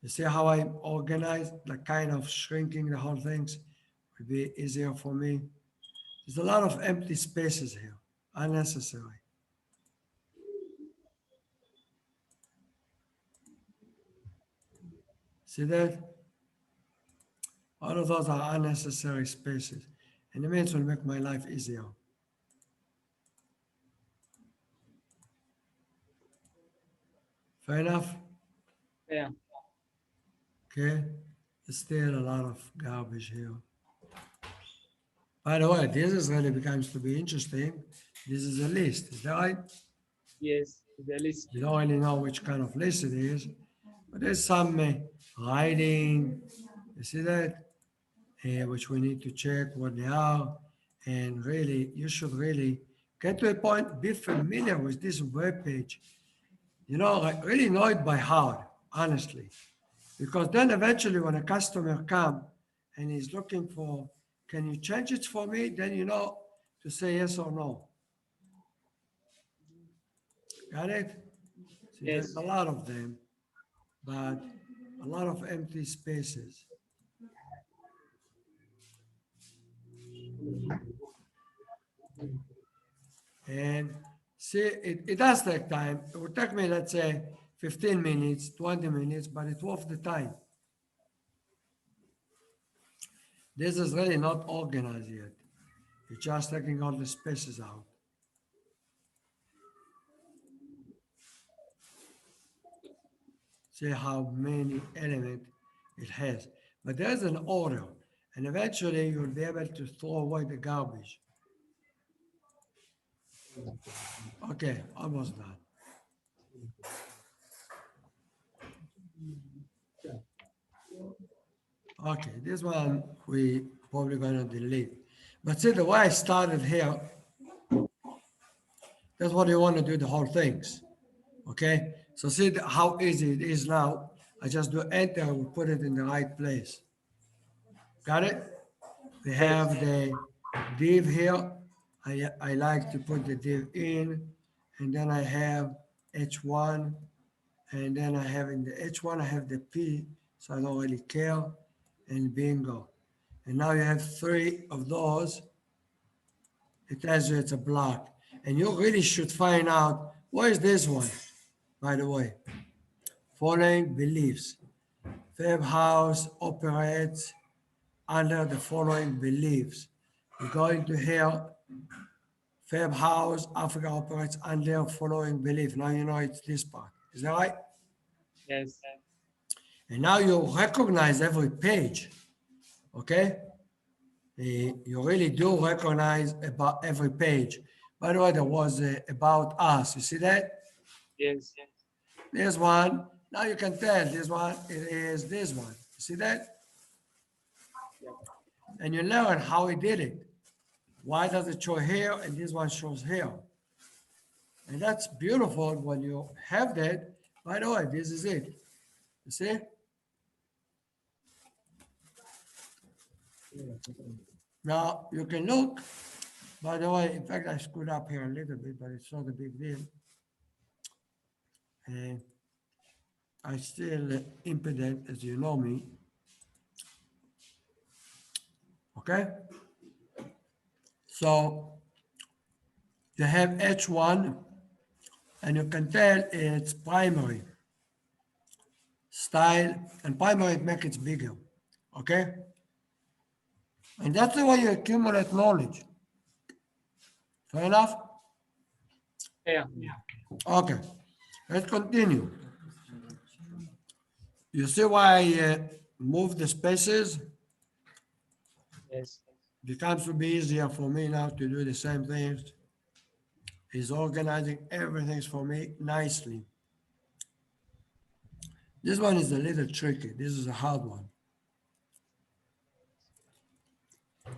You see how I organize, like kind of shrinking the whole things will be easier for me. There's a lot of empty spaces here, unnecessary. See that? All of those are unnecessary spaces. And it means will make my life easier. Fair enough? Yeah. Okay? There's still a lot of garbage here. By the way, this is really becomes to be interesting. This is a list, is that right? Yes. The list. We don't really know which kind of list it is, but there's some writing. You see that? Which we need to check what they are. And really, you should really get to a point, be familiar with this web page. You know, like really know it by heart, honestly. Because then eventually when a customer come and he's looking for, can you change it for me? Then you know to say yes or no. Got it? See, Yes. there's a lot of them, but a lot of empty spaces. And see, it does take time. It would take me, let's say, 15 minutes, 20 minutes, but it's worth the time. This is really not organized yet. It's just taking all the spaces out. See how many elements it has. But there's an order, and eventually you'll be able to throw away the garbage. Okay, almost done. Okay, this one we probably gonna delete. But see the way I started here, that's what you want to do the whole things. Okay, so see how easy it is now. I just do enter, we put it in the right place. Got it? We have the div here. I like to put the div in, and then I have H1, and then I have in the H1, I have the P, so I don't really care, and bingo. And now you have three of those. It tells you it's a block. And you really should find out, what is this one, by the way? Following beliefs. Fab House operates under the following beliefs. We're going to hear Fab House, Africa operates under following belief. Now you know it's this part. Is that right? Yes. And now you recognize every page, okay? You really do recognize about every page. By the way, there was about us. You see that? Yes. This one. Now you can tell this one, it is this one. You see that? And you learn how he did it. Why does it show here and this one shows here? And that's beautiful when you have that. By the way, this is it. You see? Now you can look. By the way, in fact, I screwed up here a little bit, but it's not a big deal. And I still impedant, as you know me. Okay? So you have H1, and you can tell it's primary style, and primary make it bigger. Okay? And that's the way you accumulate knowledge. Fair enough? Yeah. Okay, let's continue. You see why I move the spaces? Yes. Becomes to be easier for me now to do the same things. He's organizing everything for me nicely. This one is a little tricky. This is a hard one.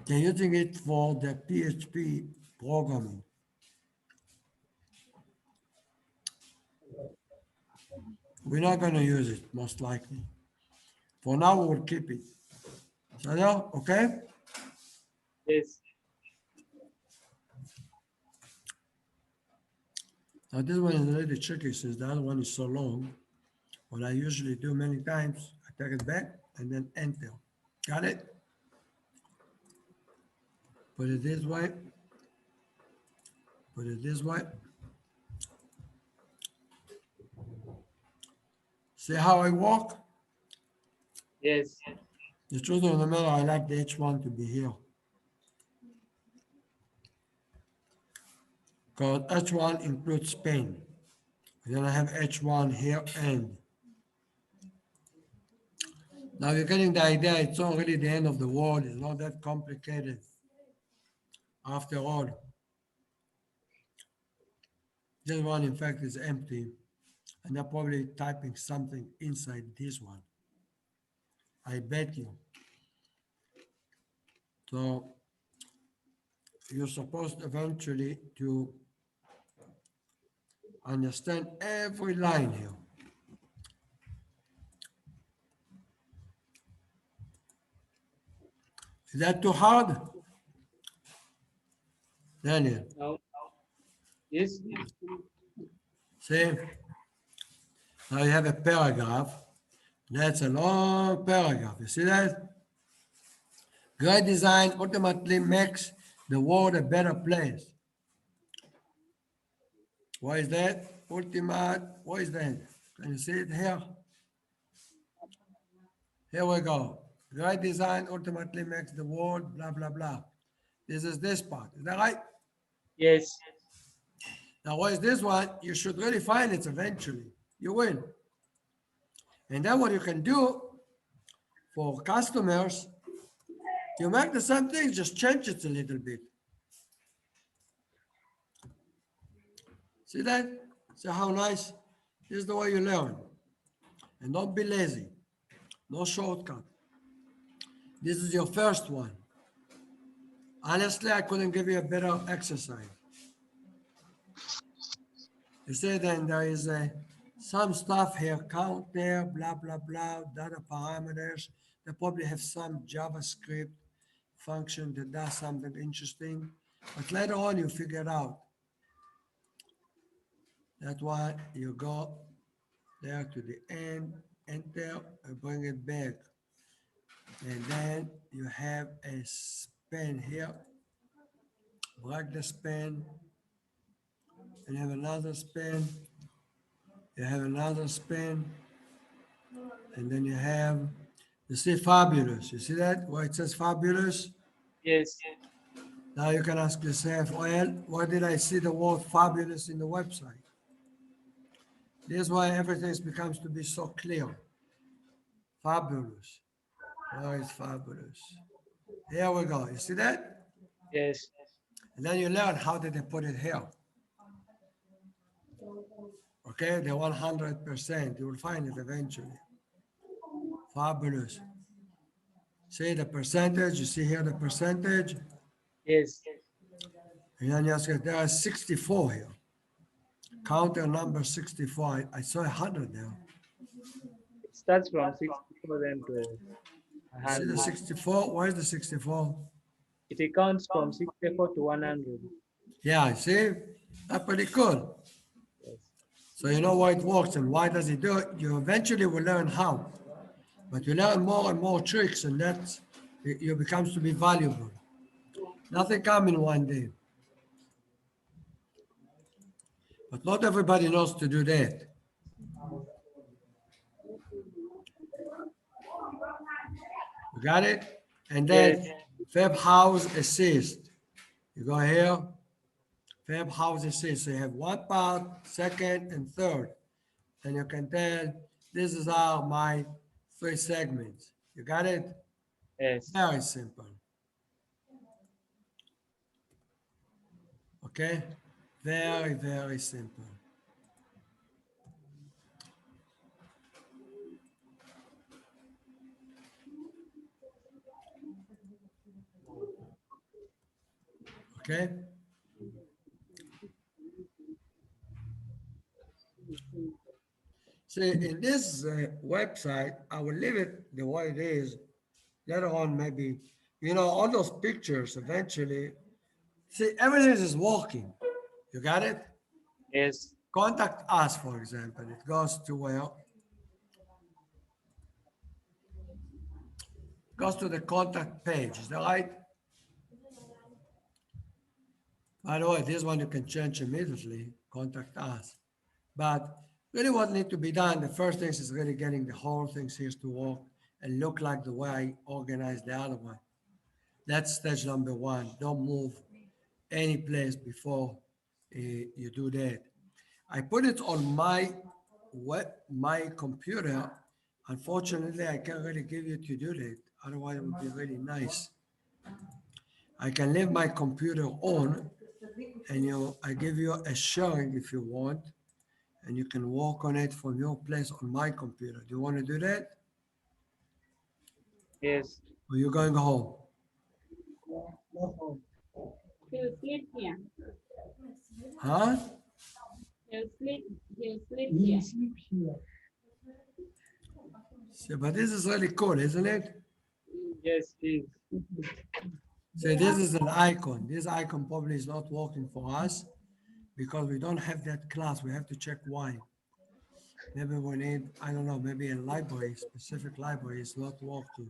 They're using it for the PHP programming. We're not going to use it, most likely. For now, we'll keep it. So, now, okay? Yes. Now, this one is really tricky since the other one is so long. What I usually do many times, I take it back and then enter. Got it? Put it this way. Put it this way. See how I walk? Yes. The truth of the matter, I like the H1 to be here. Because H1 includes Spain. And then I have H1 here and. Now you're getting the idea, it's not really the end of the world, it's not that complicated. After all, this one in fact is empty, and they're probably typing something inside this one. I bet you. So you're supposed eventually to understand every line here. Is that too hard? Daniel, Now. Yes. see? Now you have a paragraph. That's a long paragraph. You see that? Great design ultimately makes the world a better place. What is that? Ultimate, what is that? Can you see it here? Here we go. Great design ultimately makes the world blah, blah, blah. This is this part. Is that right? Yes. Now, what is this one? You should really find it eventually. You will. And then what you can do for customers, you make the same thing, just change it a little bit. See that? See how nice? This is the way you learn. And don't be lazy. No shortcut. This is your first one. Honestly, I couldn't give you a better exercise. You see, then there is some stuff here, count there, blah, blah, blah, data parameters. They probably have some JavaScript function that does something interesting. But later on, you figure it out. That's why you go there to the end, enter, and bring it back. And then you have a span here. Break the span, and you have another span. You have another span, and then you see fabulous. You see that where it says fabulous? Yes. Now you can ask yourself, well, why did I see the word fabulous in the website? This is why everything becomes to be so clear. Fabulous. Where is fabulous? Here we go. You see that? Yes. And then you learn how did they put it here. Okay, the 100%. You will find it eventually. Fabulous. See the percentage, you see here the percentage, Yes. and then you ask, there are 64 here. Counter number 64. I saw 100 there. It starts from 64 then to You see the 100. 64? Where's the 64? It counts from 64 to 100. Yeah, see? That's pretty cool. Yes. So you know why it works and why does it do it? You eventually will learn how. But you learn more and more tricks, and that's it becomes to be valuable. Nothing comes in one day. But not everybody knows to do that. You got it? And Yes. then Fab House Assist. You go here, Fab House Assist. So you have one part, second, and third. And you can tell this is how my three segments. You got it? Yes. Very simple. Okay? Very, very simple. Okay. See, in this website, I will leave it the way it is. Later on, maybe, all those pictures eventually, see, everything is working. You got it? Yes. Contact us, for example. It goes to where? Goes to the contact page. Is that right? By the way, this one you can change immediately. Contact us. But really what needs to be done, the first thing is really getting the whole thing here to work and look like the way I organized the other one. That's stage number one. Don't move any place before you do that. I put it on my computer. Unfortunately, I can't really give you to do that. Otherwise, it would be really nice. I can leave my computer on, and I give you a sharing if you want, and you can work on it from your place on my computer. Do you want to do that? Yes. Or you going home? He'll sleep here. Huh? He'll sleep. He'll sleep here. See, but this is really cool, isn't it? Yes, please. So this is an icon. This icon probably is not working for us because we don't have that class. We have to check why. Maybe we need, I don't know, maybe a library, specific library is not working.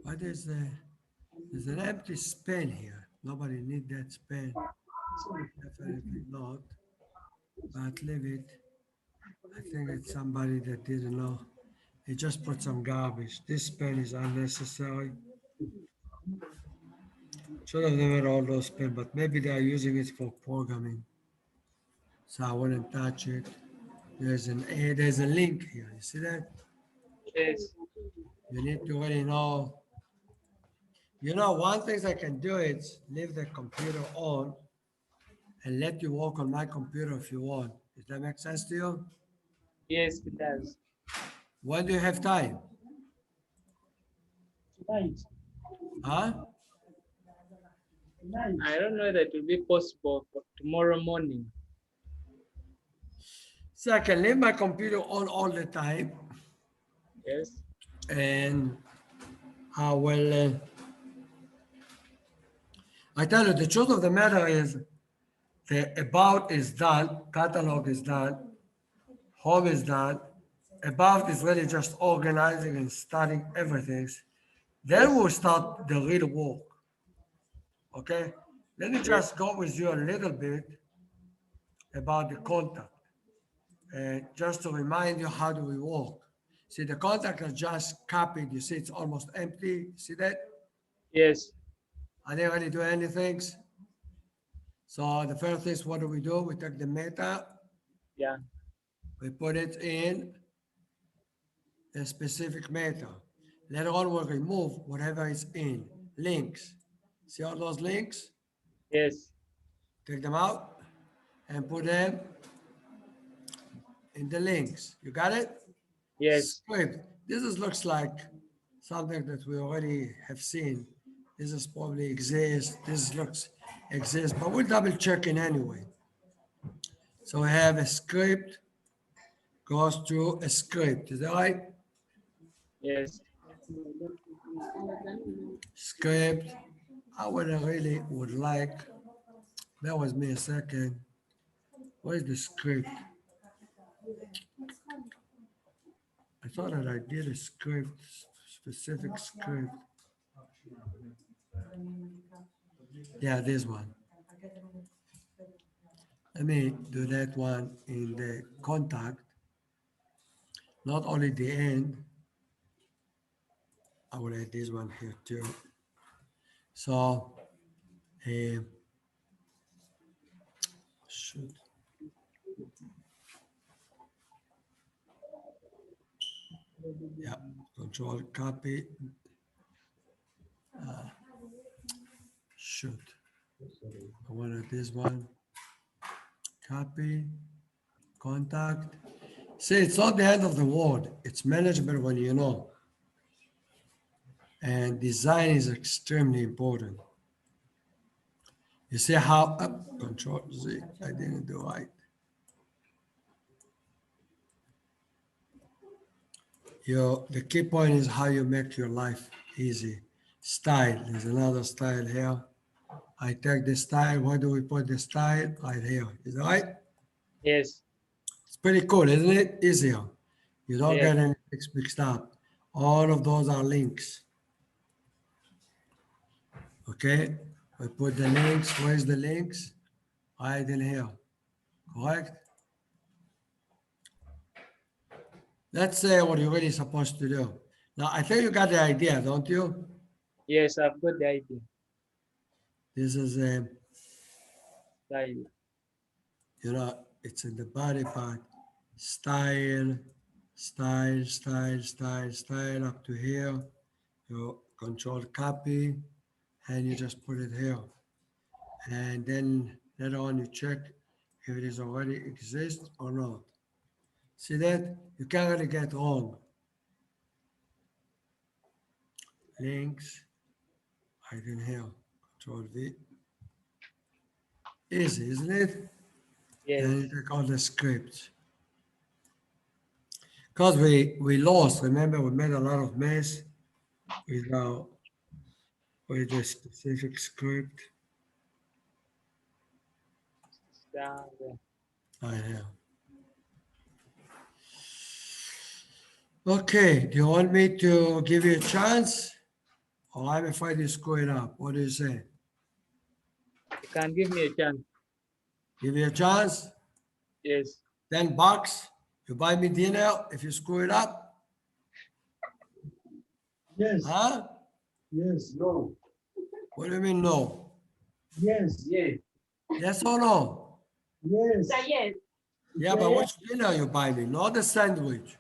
But there's an empty span here. Nobody need that span. Definitely not. But leave it. I think it's somebody that didn't know. He just put some garbage. This span is unnecessary. Should have never all those pen, but maybe they are using it for programming. So I wouldn't touch it. There's a link here. You see that? Yes. You need to really know. One thing I can do is leave the computer on and let you work on my computer if you want. Does that make sense to you? Yes, it does. When do you have time? Huh? I don't know that will be possible for tomorrow morning. So I can leave my computer on all the time Yes. and I will. I tell you, the truth of the matter is the about is done, catalog is done, home is done. About is really just organizing and starting everything. Then we'll start the real work. Okay? Let me just go with you a little bit about the contact. Just to remind you how do we work. See, the contact is just copied. You see, it's almost empty. See that? Yes. I didn't really do anything. So the first is what do? We take the meta, Yeah. we put it in a specific meta. Later on, we'll remove whatever is in. Links. See all those links? Yes. Take them out and put them in the links. You got it? Yes. Script. Looks like something that we already have seen. This is probably exists. This looks exists, but we'll double check it anyway. So we have a script goes to a script. Is that right? Yes. Script. I would like, bear with me a second. Where's the script? I thought that I did a script, specific script. Yeah, this one. Let me do that one in the contact. Not only the end, I will add this one here too. So, shoot. Yeah, control copy. Shoot. I wanted this one. Copy, contact. See, it's not the end of the world. It's manageable when you know. And design is extremely important. You see how, Control Z, I didn't do right. The key point is how you make your life easy. Style, there's another style here. I take the style, where do we put the style? Right here, is that right? Yes. It's pretty cool, isn't it? Easier. You don't Yes. get any mixed up. All of those are links. Okay, we put the links, where's the links? Right in here, correct? Let's say what you're really supposed to do. Now, I think you got the idea, don't you? Yes, I've got the idea. This is a, Style. it's in the body part. Style, style, style, style, style up to here. You control copy and you just put it here. And then later on you check if it is already exists or not. See that? You can't really get wrong. Links, right in here, Control V. Easy, isn't it? Yes. And you take all the scripts. Because we lost, remember, we made a lot of mess with a specific script. Style. Right here. Okay, do you want me to give you a chance? Or I'm afraid you screw it up? What do you say? You can give me a chance. Give you a chance? Yes. $10, you buy me dinner if you screw it up? Yes, Huh? yes, no, What do you mean no? yes, Yes. Yes or no? yes. Say yes. Yeah, but which dinner you buy me? Not the sandwich.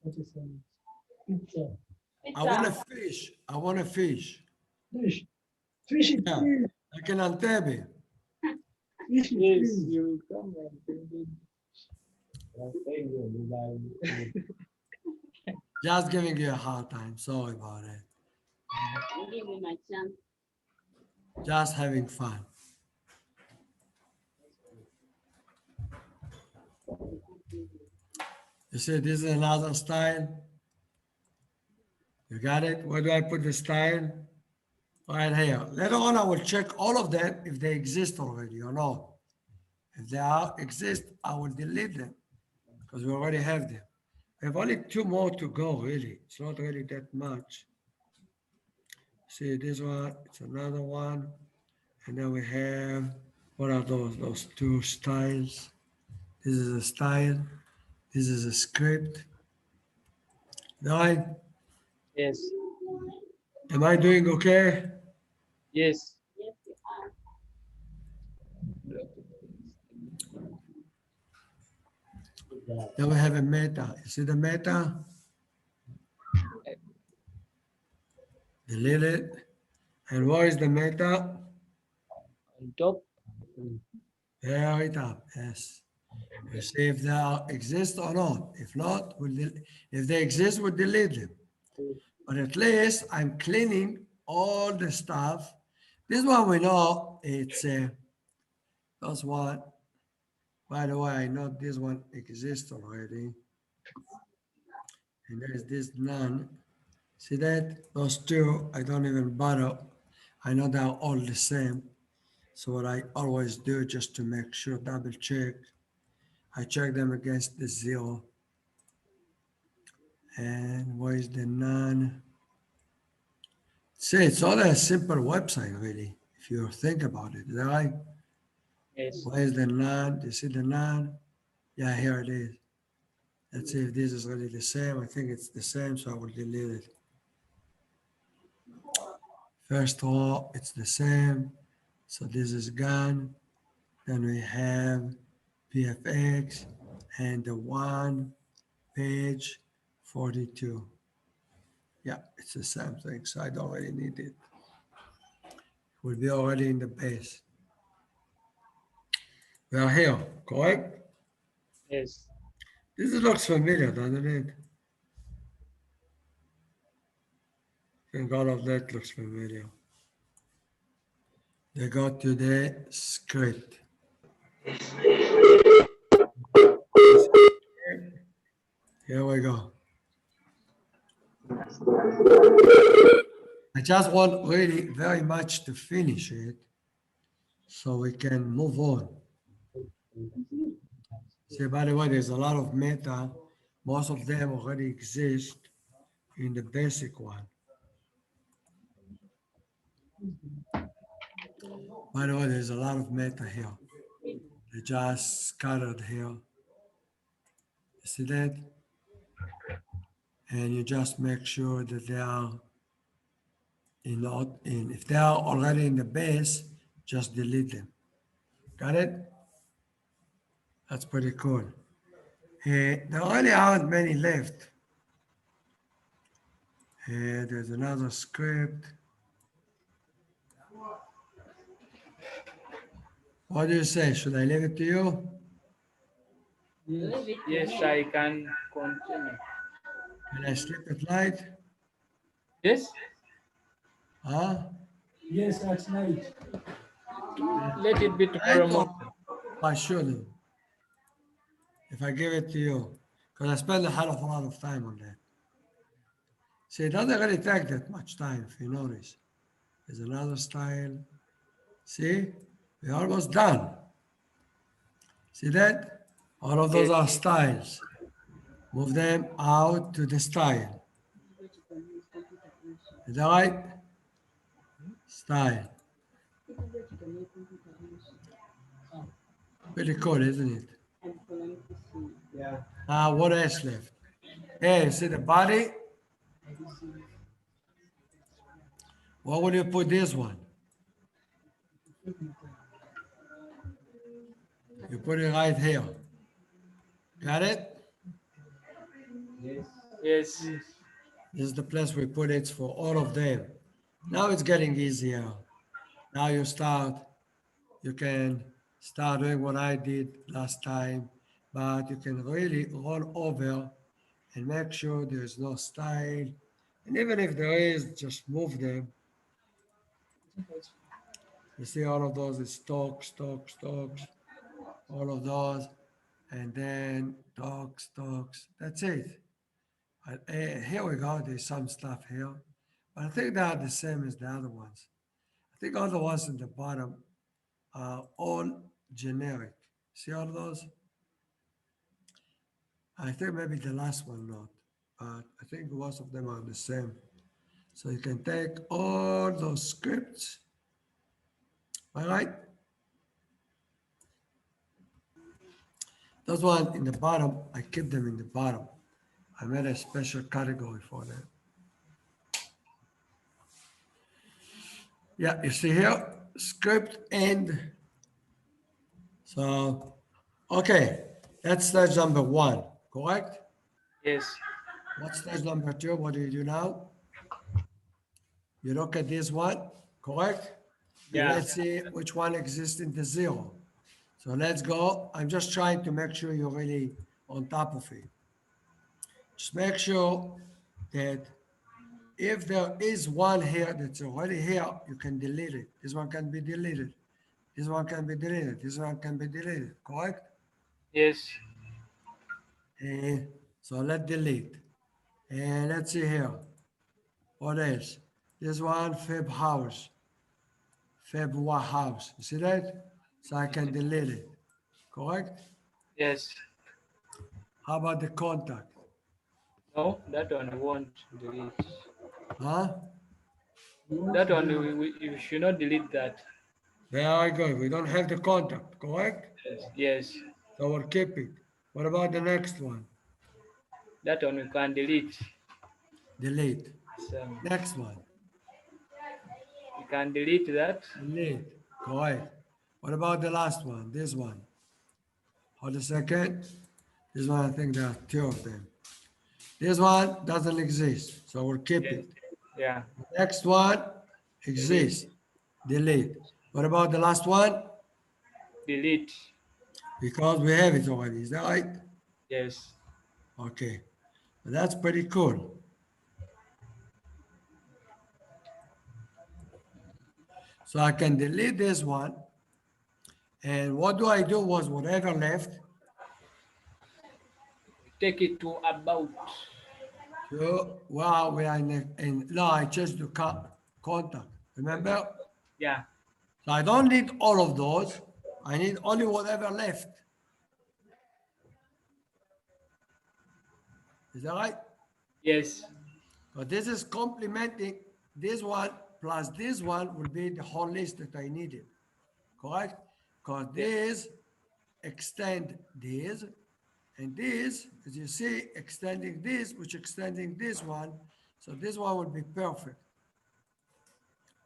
What is that? Pizza, I want a Pizza. fish. I want a fish. fish, fish is Yeah. fish, Like an Antebbe. fish is Yes. fish. You come and bring it. Thank you. Just giving you a hard time. Sorry about it. Give me my chance. Just having fun. You see, this is another style. You got it? Where do I put the style? Right here. Later on, I will check all of them if they exist already or not. If they exist, I will delete them because we already have them. We have only 2 more to go, really. It's not really that much. See this one, it's another one. And then we have, what are those? Those 2 styles. This is a style. This is a script. Right? Yes. Am I doing okay? Yes. Yes, you are. Then we have a meta. You see the meta? Delete it. And where is the meta? On top. Very top, yes. You see if they exist or not. If not, if they exist, we'll delete them. But at least I'm cleaning all the stuff. This one we know it's that's what. By the way, I know this one exists already. And there's this none. See that? Those 2, I don't even bother. I know they're all the same. So what I always do just to make sure, double check, I check them against the 0. And where is the none? See, it's all a simple website, really, if you think about it. Is that right? Yes. Where is the none? Do you see the none? Yeah, here it is. Let's see if this is really the same. I think it's the same, so I will delete it. First row, it's the same. So this is gone. Then we have PFX and the 1 page 42. Yeah, it's the same thing, so I don't really need it. Will be already in the base. We are here, correct? Yes. This looks familiar, doesn't it? I think all of that looks familiar. They go to the script. Here we go. I just want really very much to finish it so we can move on. See, by the way, there's a lot of meta. Most of them already exist in the basic one. By the way, there's a lot of meta here. They just scattered here. You see that? And you just make sure that they are if they are already in the base, just delete them. Got it? That's pretty cool. There really aren't many left. There's another script. What do you say? Should I leave it to you? Yes, I can continue. Can I sleep at night? Yes, Huh? Yes, at night. let it be tomorrow morning. I shouldn't. If I give it to you, because I spend a hell of a lot of time on that. See, it doesn't really take that much time, if you notice. There's another style. See, we're almost done. See that? All of those are styles. Move them out to the style. Is that right? Style. Pretty cool, isn't it? Yeah. Now, what else left? Hey, see the body? Where will you put this one? You put it right here. Got it? Yes. This is the place we put it for all of them. Now it's getting easier. Now you can start doing what I did last time, but you can really roll over and make sure there's no style. And even if there is, just move them. You see all of those is stocks, all of those, and then stocks. That's it. Here we go. There's some stuff here, but I think they are the same as the other ones. I think all the ones at the bottom are all generic. See all those? I think maybe the last one not, but I think most of them are the same. So you can take all those scripts, all right? Those ones in the bottom, I keep them in the bottom. I made a special category for them. Yeah, you see here, script end. So, okay, that's stage number one, correct? Yes. What's stage number two? What do you do now? You look at this one, correct? Yeah. Let's see which one exists in the zero. So let's go. I'm just trying to make sure you're really on top of it. Just make sure that if there is one here that's already here, you can delete it. This one can be deleted. This one can be deleted. This one can be deleted, correct? Yes. And so let's delete. And let's see here. What else? This one, Feb house. Feb house. You see that? So I can delete it, correct? Yes. How about the contact? No, that one we won't delete. Huh? That one you should not delete that. Very good. We don't have the contact, correct? Yes. So we'll keep it. What about the next one? That one we can delete. Delete. So Next one. you can delete that. Delete. Correct. What about the last one? This one. Hold a second. This one, I think there are two of them. This one doesn't exist, so we'll keep it. Yeah. Next one exists. Delete. What about the last one? Delete. Because we have it already. Is that right? Yes. Okay. That's pretty cool. So I can delete this one. And what do I do was whatever left. Take it to about. So, wow, we are no, I just do contact. Remember? Yeah. So I don't need all of those. I need only whatever left. Is that right? Yes. So this is complementing this one plus this one will be the whole list that I needed. Correct? Because this extend this and this, as you see, extending this, which extending this one. So this one will be perfect.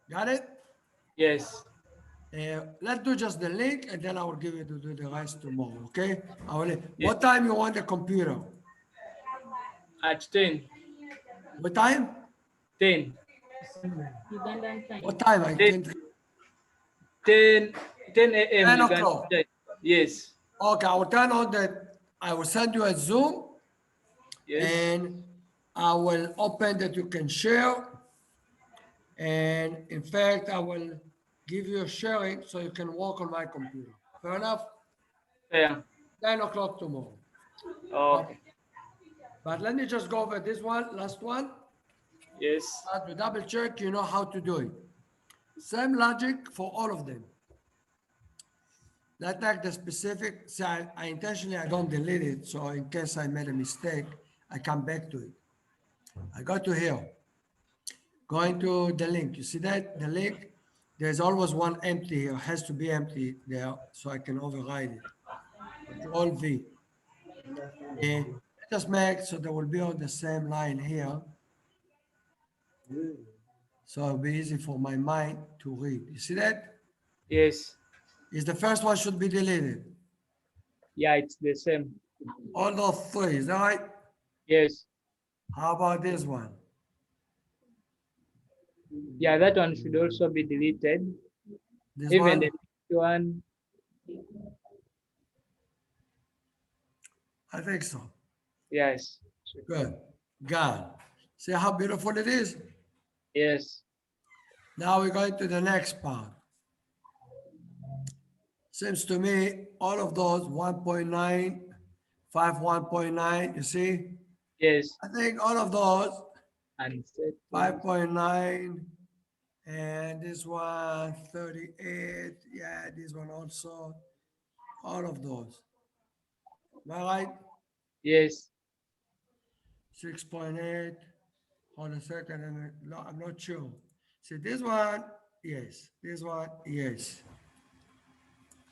Got it? Yes. Let's do just the link and then I will give you to do the rest tomorrow, okay? What time you want the computer? At 10. What time? 10. Ugandan time. What time? I Ten. can't. 10 a.m. 10 Uganda o'clock. time. Yes. Okay, I will turn on I will send you a Zoom Yes. and I will open that you can share. And in fact, I will give you a sharing so you can work on my computer. Fair enough? Yeah. 10 o'clock tomorrow. Okay. But let me just go over this one, last one. Yes. To double check, you know how to do it. Same logic for all of them. Let's take the specific, see, I intentionally, I don't delete it. So in case I made a mistake, I come back to it. I go to here, going to the link. You see that? The link, there's always one empty here, has to be empty there so I can override it. Control V. And just make so they will be on the same line here. So it'll be easy for my mind to read. You see that? Yes. Is the first one should be deleted. Yeah, it's the same. All those three, is that right? Yes. How about this one? Yeah, that one should also be deleted. This Even one? the next one. I think so. Yes. Good. Gone. See how beautiful it is? Yes. Now we're going to the next part. Seems to me all of those 1.9, 5, 1.9, you see? Yes. I think all of those And set. 5.9 and this one 38. Yeah, this one also. All of those. Am I right? Yes. 6.8. Hold a second. I'm not sure. See this one, yes. This one, yes.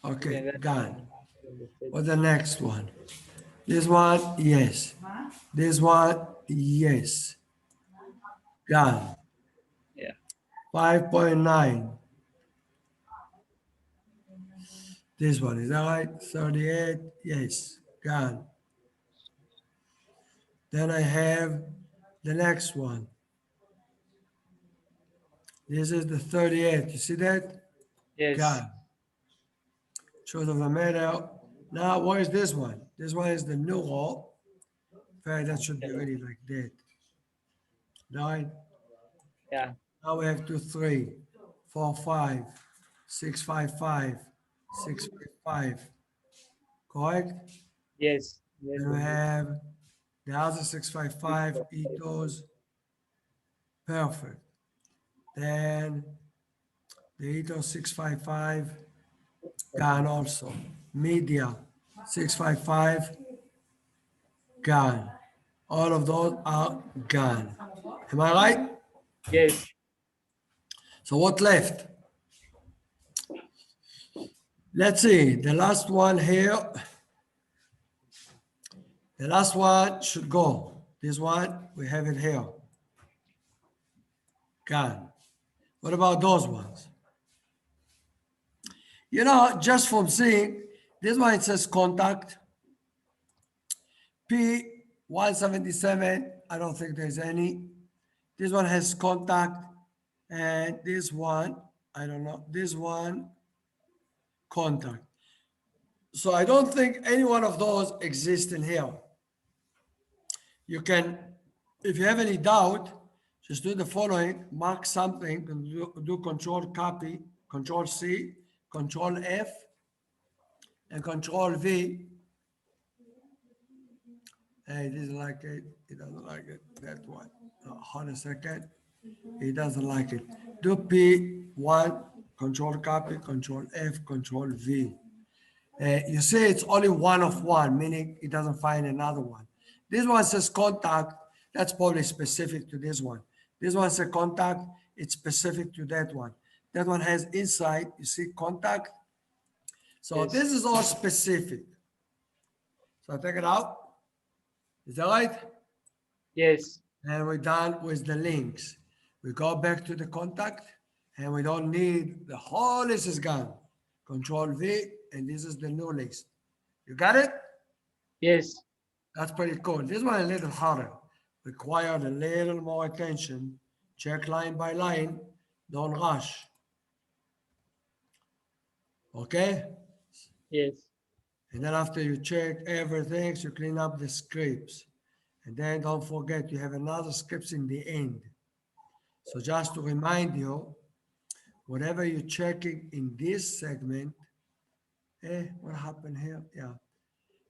Okay, Yeah, that gone. one. What's the next one? This one, yes. This one, yes. Gone. Yeah. 5.9. This one, is that right? 38, yes. Gone. Then I have the next one. This is the 38. You see that? Yes. Gone. Truth of the matter. Now, what is this one? This one is the new row. Fair, that should be really like that. Right? Yeah. Now we have 2, 3, 4, 5, 6, 5, 5, 6, 5. Correct? Yes. Yes. Then we have the other 655, ethos. Perfect. Then the ethos 655, gone also. Media 655, gone. All of those are gone. Am I right? Yes. So what left? Let's see, the last one here. The last one should go. This one, we have it here. Gone. What about those ones? You know, just from seeing, this one it says contact. P177 I don't think there's any. This one has contact, and this one, I don't know, this one, contact. So I don't think any one of those exist in here. You can, if you have any doubt, just do the following, mark something, and do control copy, control C, control F, and control V. Hey, he doesn't like it. He doesn't like it. That one. Hold a second. He doesn't like it. Do P1, control copy, control F, control V. You see it's only one of one, meaning it doesn't find another one. This one says contact. That's probably specific to this one. This one says contact. It's specific to that one. That one has inside, you see contact. So Yes. this is all specific. So take it out. Is that right? Yes. And we're done with the links. We go back to the contact and we don't need, the whole list is gone. Control V, and this is the new list. You got it? Yes. That's pretty cool. This one a little harder. Required a little more attention. Check line by line. Don't rush. Okay? Yes. And then after you check everything, you clean up the scripts. And then don't forget you have another scripts in the end. So just to remind you, whatever you're checking in this segment, what happened here? Yeah.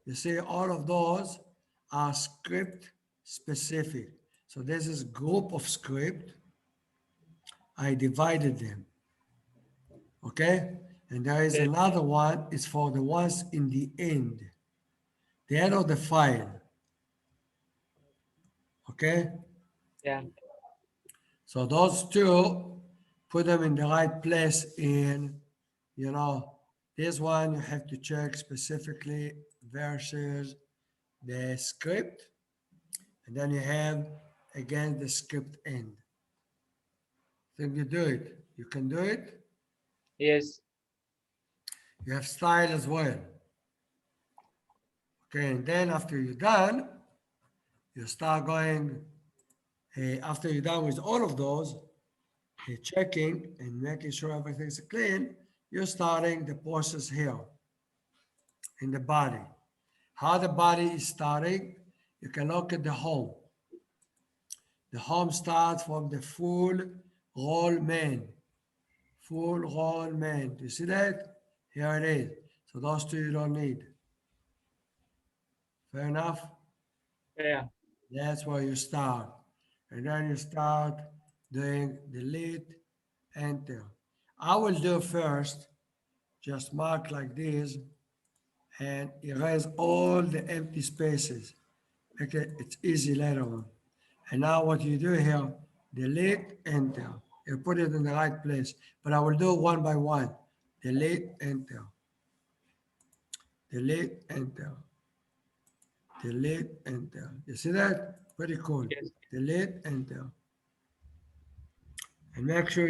You see all of those are script specific. So this is group of script. I divided them. Okay? And there is Okay. another one, it's for the ones in the end of the file. Okay? Yeah. So those two, put them in the right place in, this one you have to check specifically versus the script. And then you have, again, the script end. Think you do it. You can do it. Yes. You have style as well. Okay, and then after you're done, you start going, after you're done with all of those, checking and making sure everything's clean, you're starting the process here in the body. How the body is starting, you can look at the home. The home starts from the full roll main. Full roll main. Do you see that? Here it is. So those two you don't need. Fair enough? Yeah. That's where you start. And then you start doing delete, enter. I will do first, just mark like this and erase all the empty spaces. Okay, it's easy later on. And now what you do here, delete, enter. You put it in the right place, but I will do one by one. Delete, enter. Delete, enter. Delete, enter. You see that? Pretty cool. Yes. Delete, enter. And make sure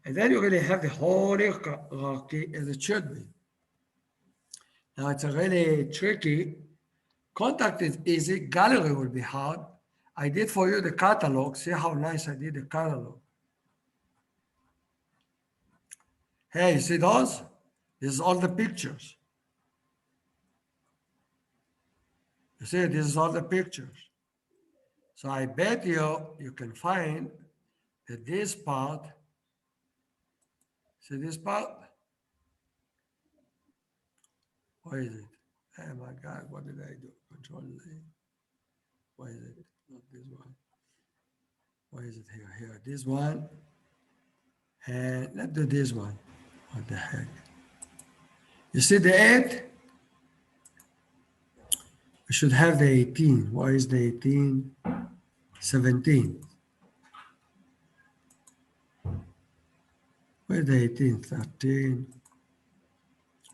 and then you really have the whole hierarchy as it should be. Now it's a really tricky. Contact is easy, gallery will be hard. I did for you the catalog. See how nice I did the catalog. Hey, you see those? This is all the pictures. You see, this is all the pictures. So I bet you can find that this part, see this part? Where is it? Oh my God, what did I do? Control A. Why is it? Not this one. Why is it here? Here, this one. And let's do this one. What the heck? You see the 8? We should have the 18. Why is the 18? 17. Where's the 18? 13.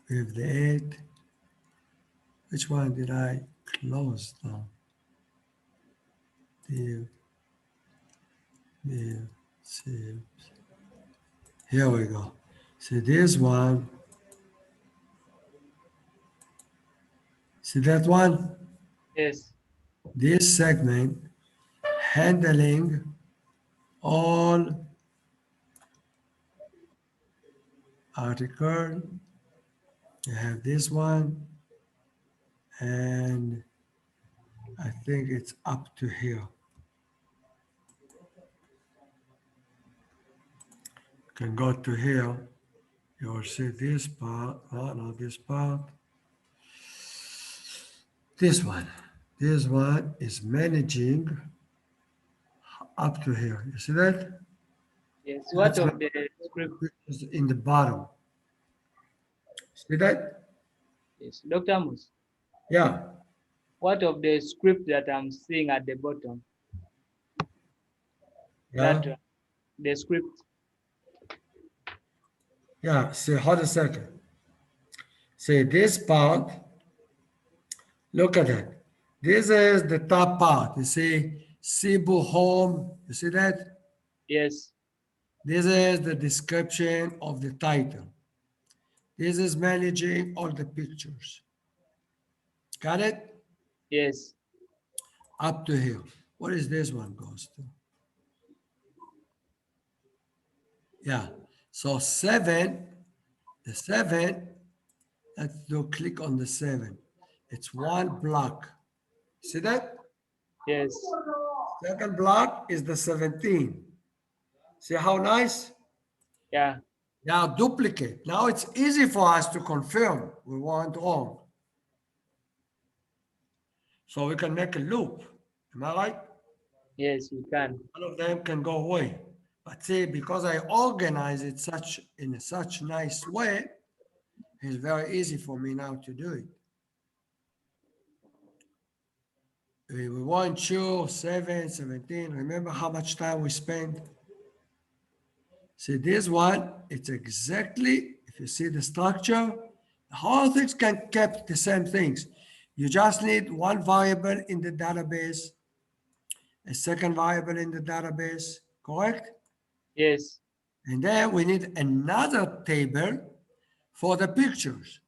We have the 8. Which one did I close now? Here we go. See this one. See that one? Yes. This segment handling all article. You have this one, and I think it's up to here. You can go to here. You will see this part, not this part. This one. This one is managing up to here. You see that? Yes. What That's of the script? It's in the bottom. See that? Yes. Dr. Amos, Yeah. what of the script that I'm seeing at the bottom? Yeah. That the script. Yeah. See, hold a second. See this part. Look at it. This is the top part. You see, Cebu home. You see that? Yes. This is the description of the title. This is managing all the pictures. Got it? Yes. Up to here. What is this one goes to? Yeah. So 7, the 7, let's do click on the 7. It's one block. See that? Yes. Second block is the 17. See how nice? Yeah. Now duplicate. Now it's easy for us to confirm we want all. So we can make a loop. Am I right? Yes, you can. All of them can go away. But see, because I organize it in such nice way, it's very easy for me now to do it. We want you 7, 17. Remember how much time we spent? See this one, it's exactly, if you see the structure, the whole things can keep the same things. You just need one variable in the database, a second variable in the database, correct? Yes. And then we need another table for the pictures.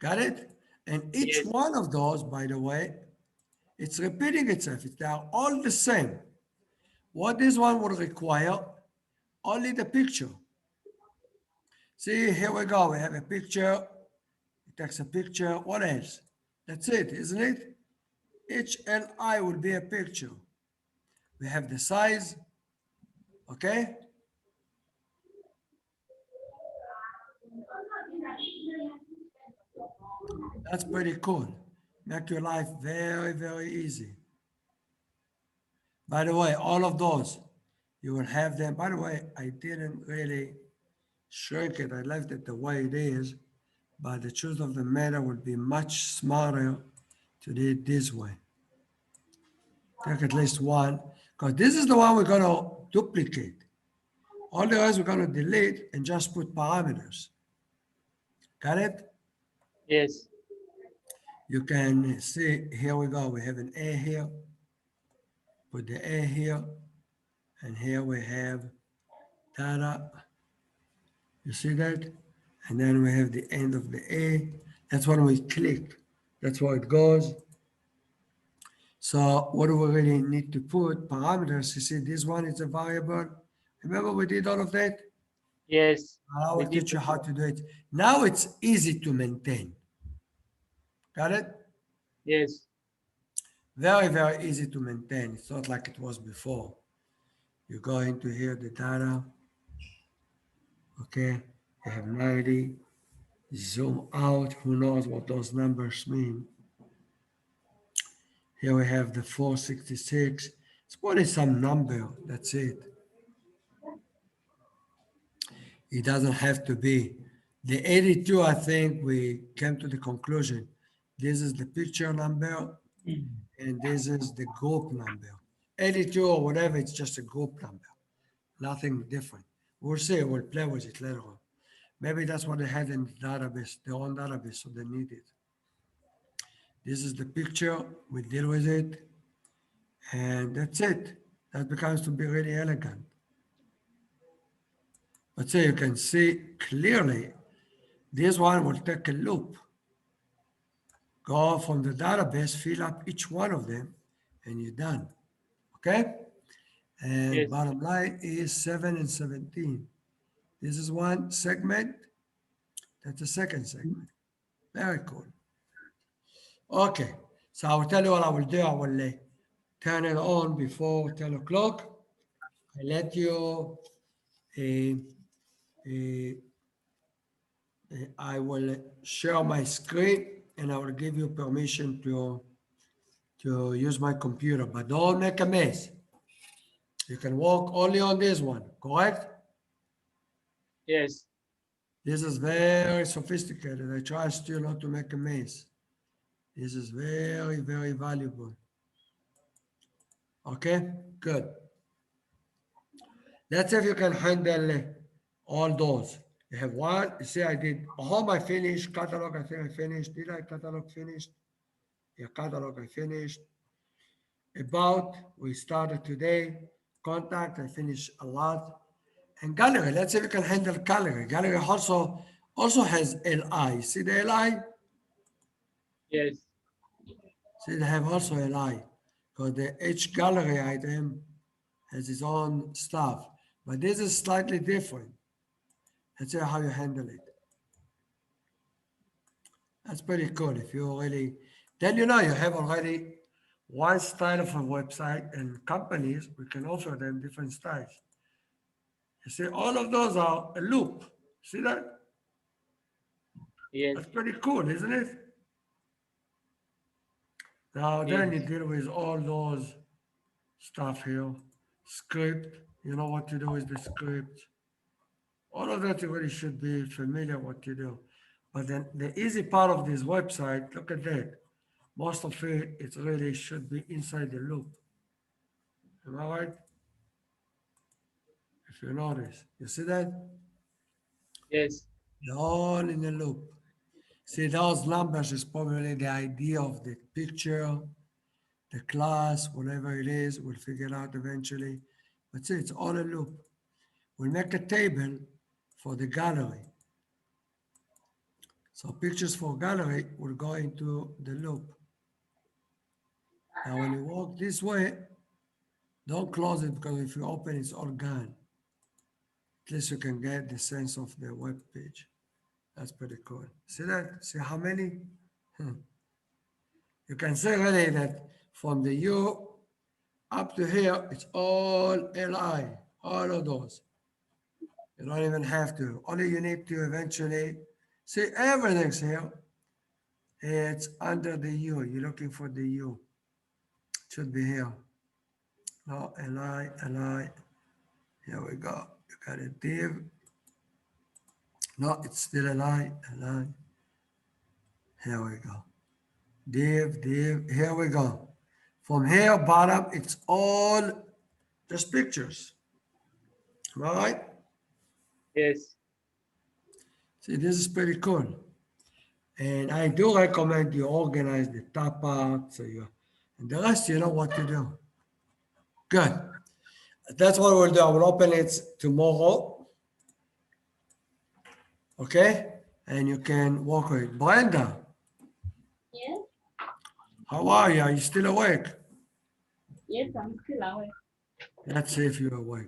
Got it? And each Yes. one of those, by the way, it's repeating itself. They are all the same. What this one would require, only the picture. See, here we go. We have a picture. It takes a picture. What else? That's it, isn't it? HLI will be a picture. We have the size. Okay? That's pretty cool. Make your life very, very easy. By the way, all of those, you will have them. By the way, I didn't really shrink it. I left it the way it is. But the truth of the matter would be much smarter to do it this way. Take at least one, because this is the one we're going to duplicate. All the rest we're going to delete and just put parameters. Got it? Yes. You can see, here we go. We have an A here. Put the A here. And here we have data. You see that? And then we have the end of the A. That's when we click. That's where it goes. So what do we really need to put? Parameters. You see, this one is a variable. Remember we did all of that? Yes. I We will did teach you how to do it. Now it's easy to maintain. Got it? Yes. Very, very easy to maintain. It's not like it was before. You go into here, the data. Okay, you have 90. Zoom out. Who knows what those numbers mean? Here we have the 466. It's probably some number. That's it. It doesn't have to be. The 82, I think we came to the conclusion. This is the picture number, and this is the group number. 82 or whatever, it's just a group number. Nothing different. We'll see. We'll play with it later on. Maybe that's what they had in the database, their own database, so they need it. This is the picture. We deal with it. And that's it. That becomes to be really elegant. But so you can see clearly, this one will take a loop. Go from the database, fill up each one of them, and you're done. Okay? And Yes. bottom line is 7 and 17. This is one segment. That's the second segment. Very cool. Okay. So I will tell you what I will do. I will turn it on before 10 o'clock. I let you, uh, I will share my screen and I will give you permission to use my computer, but don't make a mess. You can work only on this one, correct? Yes. This is very sophisticated. I trust you not to make a mess. This is very, very valuable. Okay, good. Let's see if you can handle all those. You have one, you see I did home, I finished, catalog, I think I finished. Did I catalog finished? Yeah, catalog, I finished. About, we started today. Contact, I finished a lot. And gallery, let's see if we can handle gallery. Gallery also has LI. See the LI? Yes. See, they have also LI because each gallery item has its own stuff. But this is slightly different. Let's see how you handle it. That's pretty cool. If you really, then you know you have already one style of a website, and companies, we can offer them different styles. You see, all of those are a loop. See that? Yes. That's pretty cool, isn't it? Now, then you Yes. deal with all those stuff here. Script, you know what to do with the script. All of that you really should be familiar what to do. But then the easy part of this website, look at that. Most of it really should be inside the loop. Am I right? If you notice, you see that? Yes. They're all in the loop. See, those numbers is probably the idea of the picture, the class, whatever it is, we'll figure it out eventually. But see, it's all a loop. We'll make a table for the gallery. So pictures for gallery will go into the loop. Now, when you walk this way, don't close it because if you open, it's all gone. At least you can get the sense of the web page. That's pretty cool. See that? See how many? You can see really that from the U up to here, it's all LI, all of those. You don't even have to. Only you need to eventually see everything's here. It's under the U. You're looking for the U. It should be here. No, LI, LI. Here we go. You got a div. No, it's still LI, LI. Here we go. Div, div. Here we go. From here, bottom, it's all just pictures. Am I right? Yes. See, this is pretty cool. And I do recommend you organize the top part so you, and the rest you know what to do. Good. That's what we'll do. I will open it tomorrow. Okay? And you can work with it. Brenda, Yes, how are you? Are you still awake? yes, I'm still awake. Let's see if you're awake.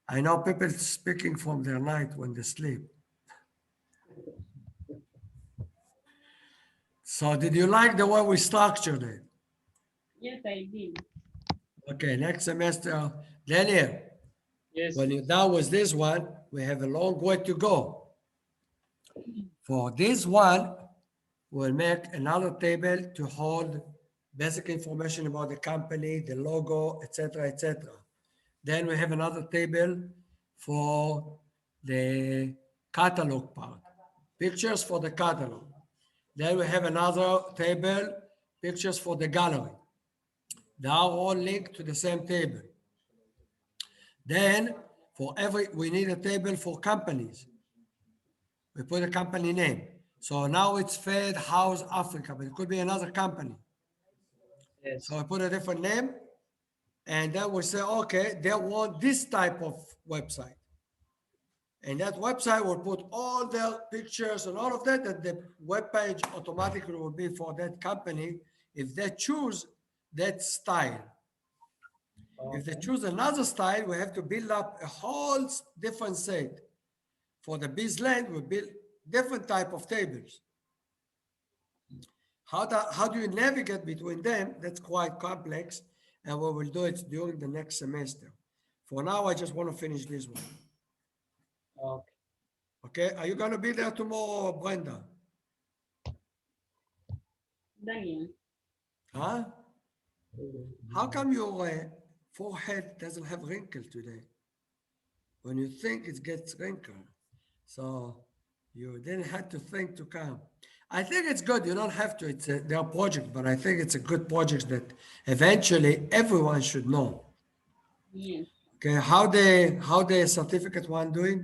I know people speaking from their night when they sleep. So did you like the way we structured it? Yes, I did. Okay, next semester, Daniel, Yes. when you're done with this one, we have a long way to go. For this one, we'll make another table to hold basic information about the company, the logo, etc., etc. Then we have another table for the catalog part, pictures for the catalog. Then we have another table, pictures for the gallery. They are all linked to the same table. Then we need a table for companies. We put a company name. So now it's Fed House Africa, but it could be another company. Yes. So I put a different name and then we say, okay, they want this type of website. And that website will put all their pictures and all of that, and the web page automatically will be for that company if they choose that style. If they Okay. choose another style, we have to build up a whole different set. For the BizLand, we build different type of tables. How do you navigate between them? That's quite complex, and we will do it during the next semester. For now, I just want to finish this one. Okay. Okay, are you going to be there tomorrow, Brenda? Daniel. Huh? How come your forehead doesn't have wrinkle today? When you think it gets wrinkled. So you didn't have to think to come. I think it's good. You don't have to. It's their project, but I think it's a good project that eventually everyone should know. Yes. Okay, how the certificate one doing?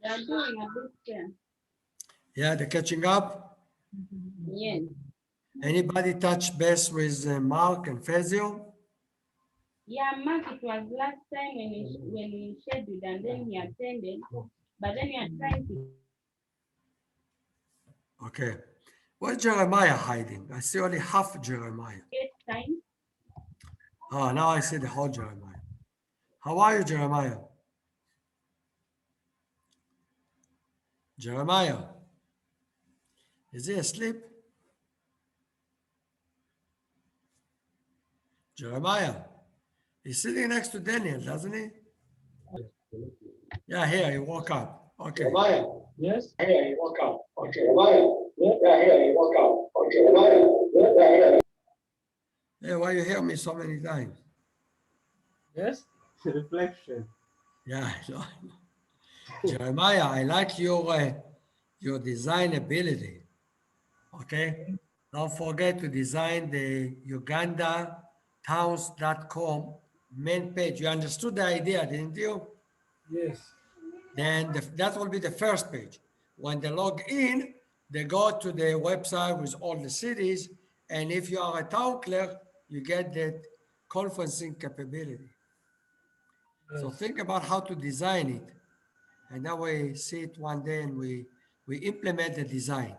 They are doing a bit there. Yeah, they're catching up. Yes. Anybody touch base with Mark and Fazio? Yeah, Mark, it was last time when we scheduled and then he attended, but then we are trying to Okay. Where's Jeremiah hiding? I see only half Jeremiah. get time. Oh, now I see the whole Jeremiah. How are you, Jeremiah? Jeremiah, is he asleep? Jeremiah, he's sitting next to Daniel, doesn't he? Yeah, here, he woke up. Okay. Jeremiah. Yes. Here, he woke up. Okay. Jeremiah. Yeah, here, he woke up. Okay. Jeremiah. Yeah. Hey, why you hear me so many times? Yes. Reflection. Yeah, I know. Jeremiah, I like your design ability. Okay. Don't forget to design the ugandatowns.com main page. You understood the idea, didn't you? Yes. Then that will be the first page. When they log in, they go to the website with all the cities. And if you are a town clerk, you get that conferencing capability. So Yes. think about how to design it. And that way see it one day and we implement the design.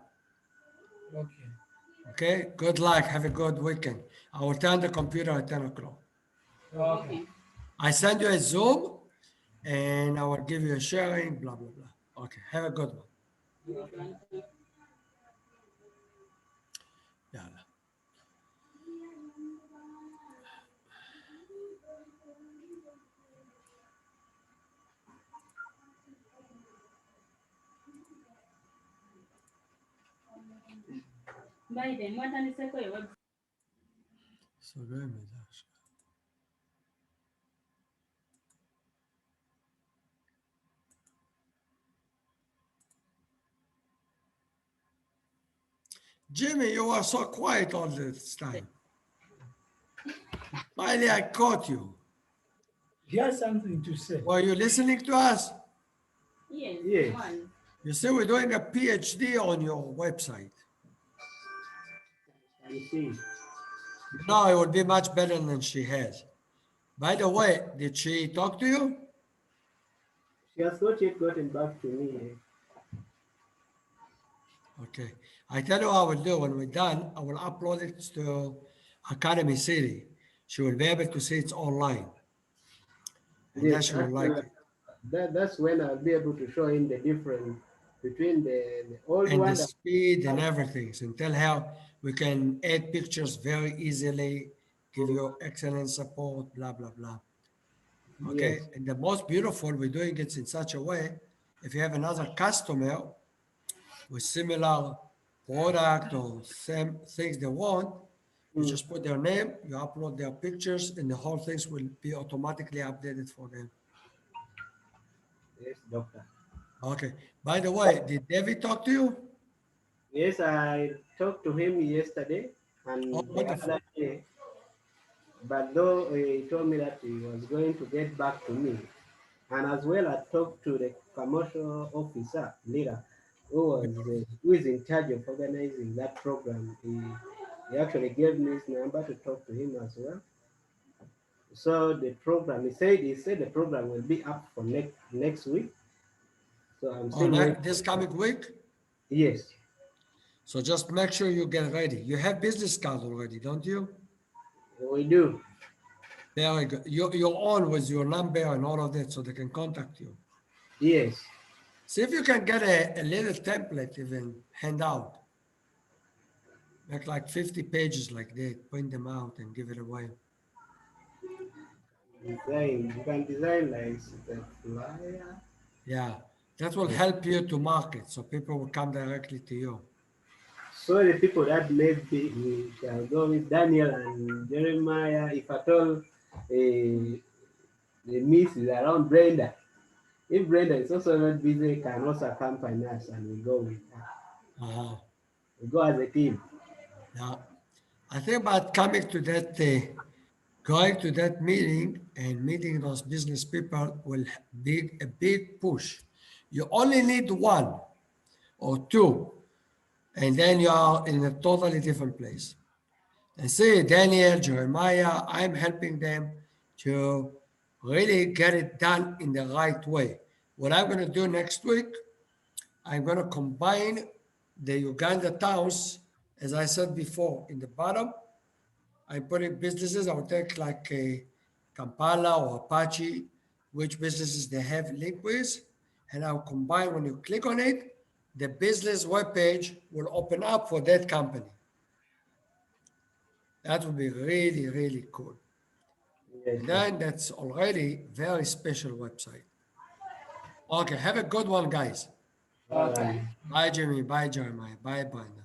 Okay. Okay, good luck. Have a good weekend. I will turn the computer at 10 o'clock. Okay. I send you a Zoom and I will give you a sharing, blah, blah, blah. Okay, have a good one. Yeah. By then, what can you say for your website? So good, Midash. Jimmy, you were so quiet all this time. Finally, I caught you. He has something to say. Were you listening to us? Yes. Yes. One. You see, we're doing a PhD on your website. I see. No, it will be much better than she has. By the way, did she talk to you? She has not yet gotten back to me. Okay. I tell you what I will do when we're done, I will upload it to Academy City. She will be able to see it online. And then Yes, she will like actually, it. that's when I'll be able to show him the difference between the old And one. the speed and everything. So tell her we can add pictures very easily, give you excellent support, blah, blah, blah. Okay. Yes. And the most beautiful, we're doing it in such a way, if you have another customer with similar product or same things they want, you just put their name, you upload their pictures, and the whole things will be automatically updated for them. Yes, doctor. Okay. By the way, did David talk to you? Yes, I talked to him yesterday and Oh, the wonderful. other day, but though he told me that he was going to get back to me. And as well, I talked to the commercial officer leader who is in charge of organizing that program. He actually gave me his number to talk to him as well. So the program, he said the program will be up for next week. So I'm Oh, still waiting. this coming week? Yes, So just make sure you get ready. You have business card already, don't you? we do. Very good. You're on with your number and all of that, so they can contact you. Yes. See if you can get a little template, even hand out. Make like 50 pages like that, print them out and give it away. Design. You can design like the flyer. Yeah, that will help you to market, so people will come directly to you. So the people that maybe we shall go with Daniel and Jeremiah, if at all the miss is around Brenda. If Brenda is also not busy, can also accompany us and we go with her. Uh-huh. We go as a team. Yeah, I think about coming to that, going to that meeting and meeting those business people will be a big push. You only need one or two, and then you are in a totally different place. And see, Daniel, Jeremiah, I'm helping them to really get it done in the right way. What I'm going to do next week, I'm going to combine the Uganda towns, as I said before, in the bottom. I'm putting businesses, I will take like a Kampala or Apache, which businesses they have link with, and I'll combine, when you click on it, the business webpage will open up for that company. That would be really, really cool. Yes, And sir. then that's already very special website. Okay, have a good one, guys. All right. Bye, Jimmy. Bye, Jeremiah. Bye, bye.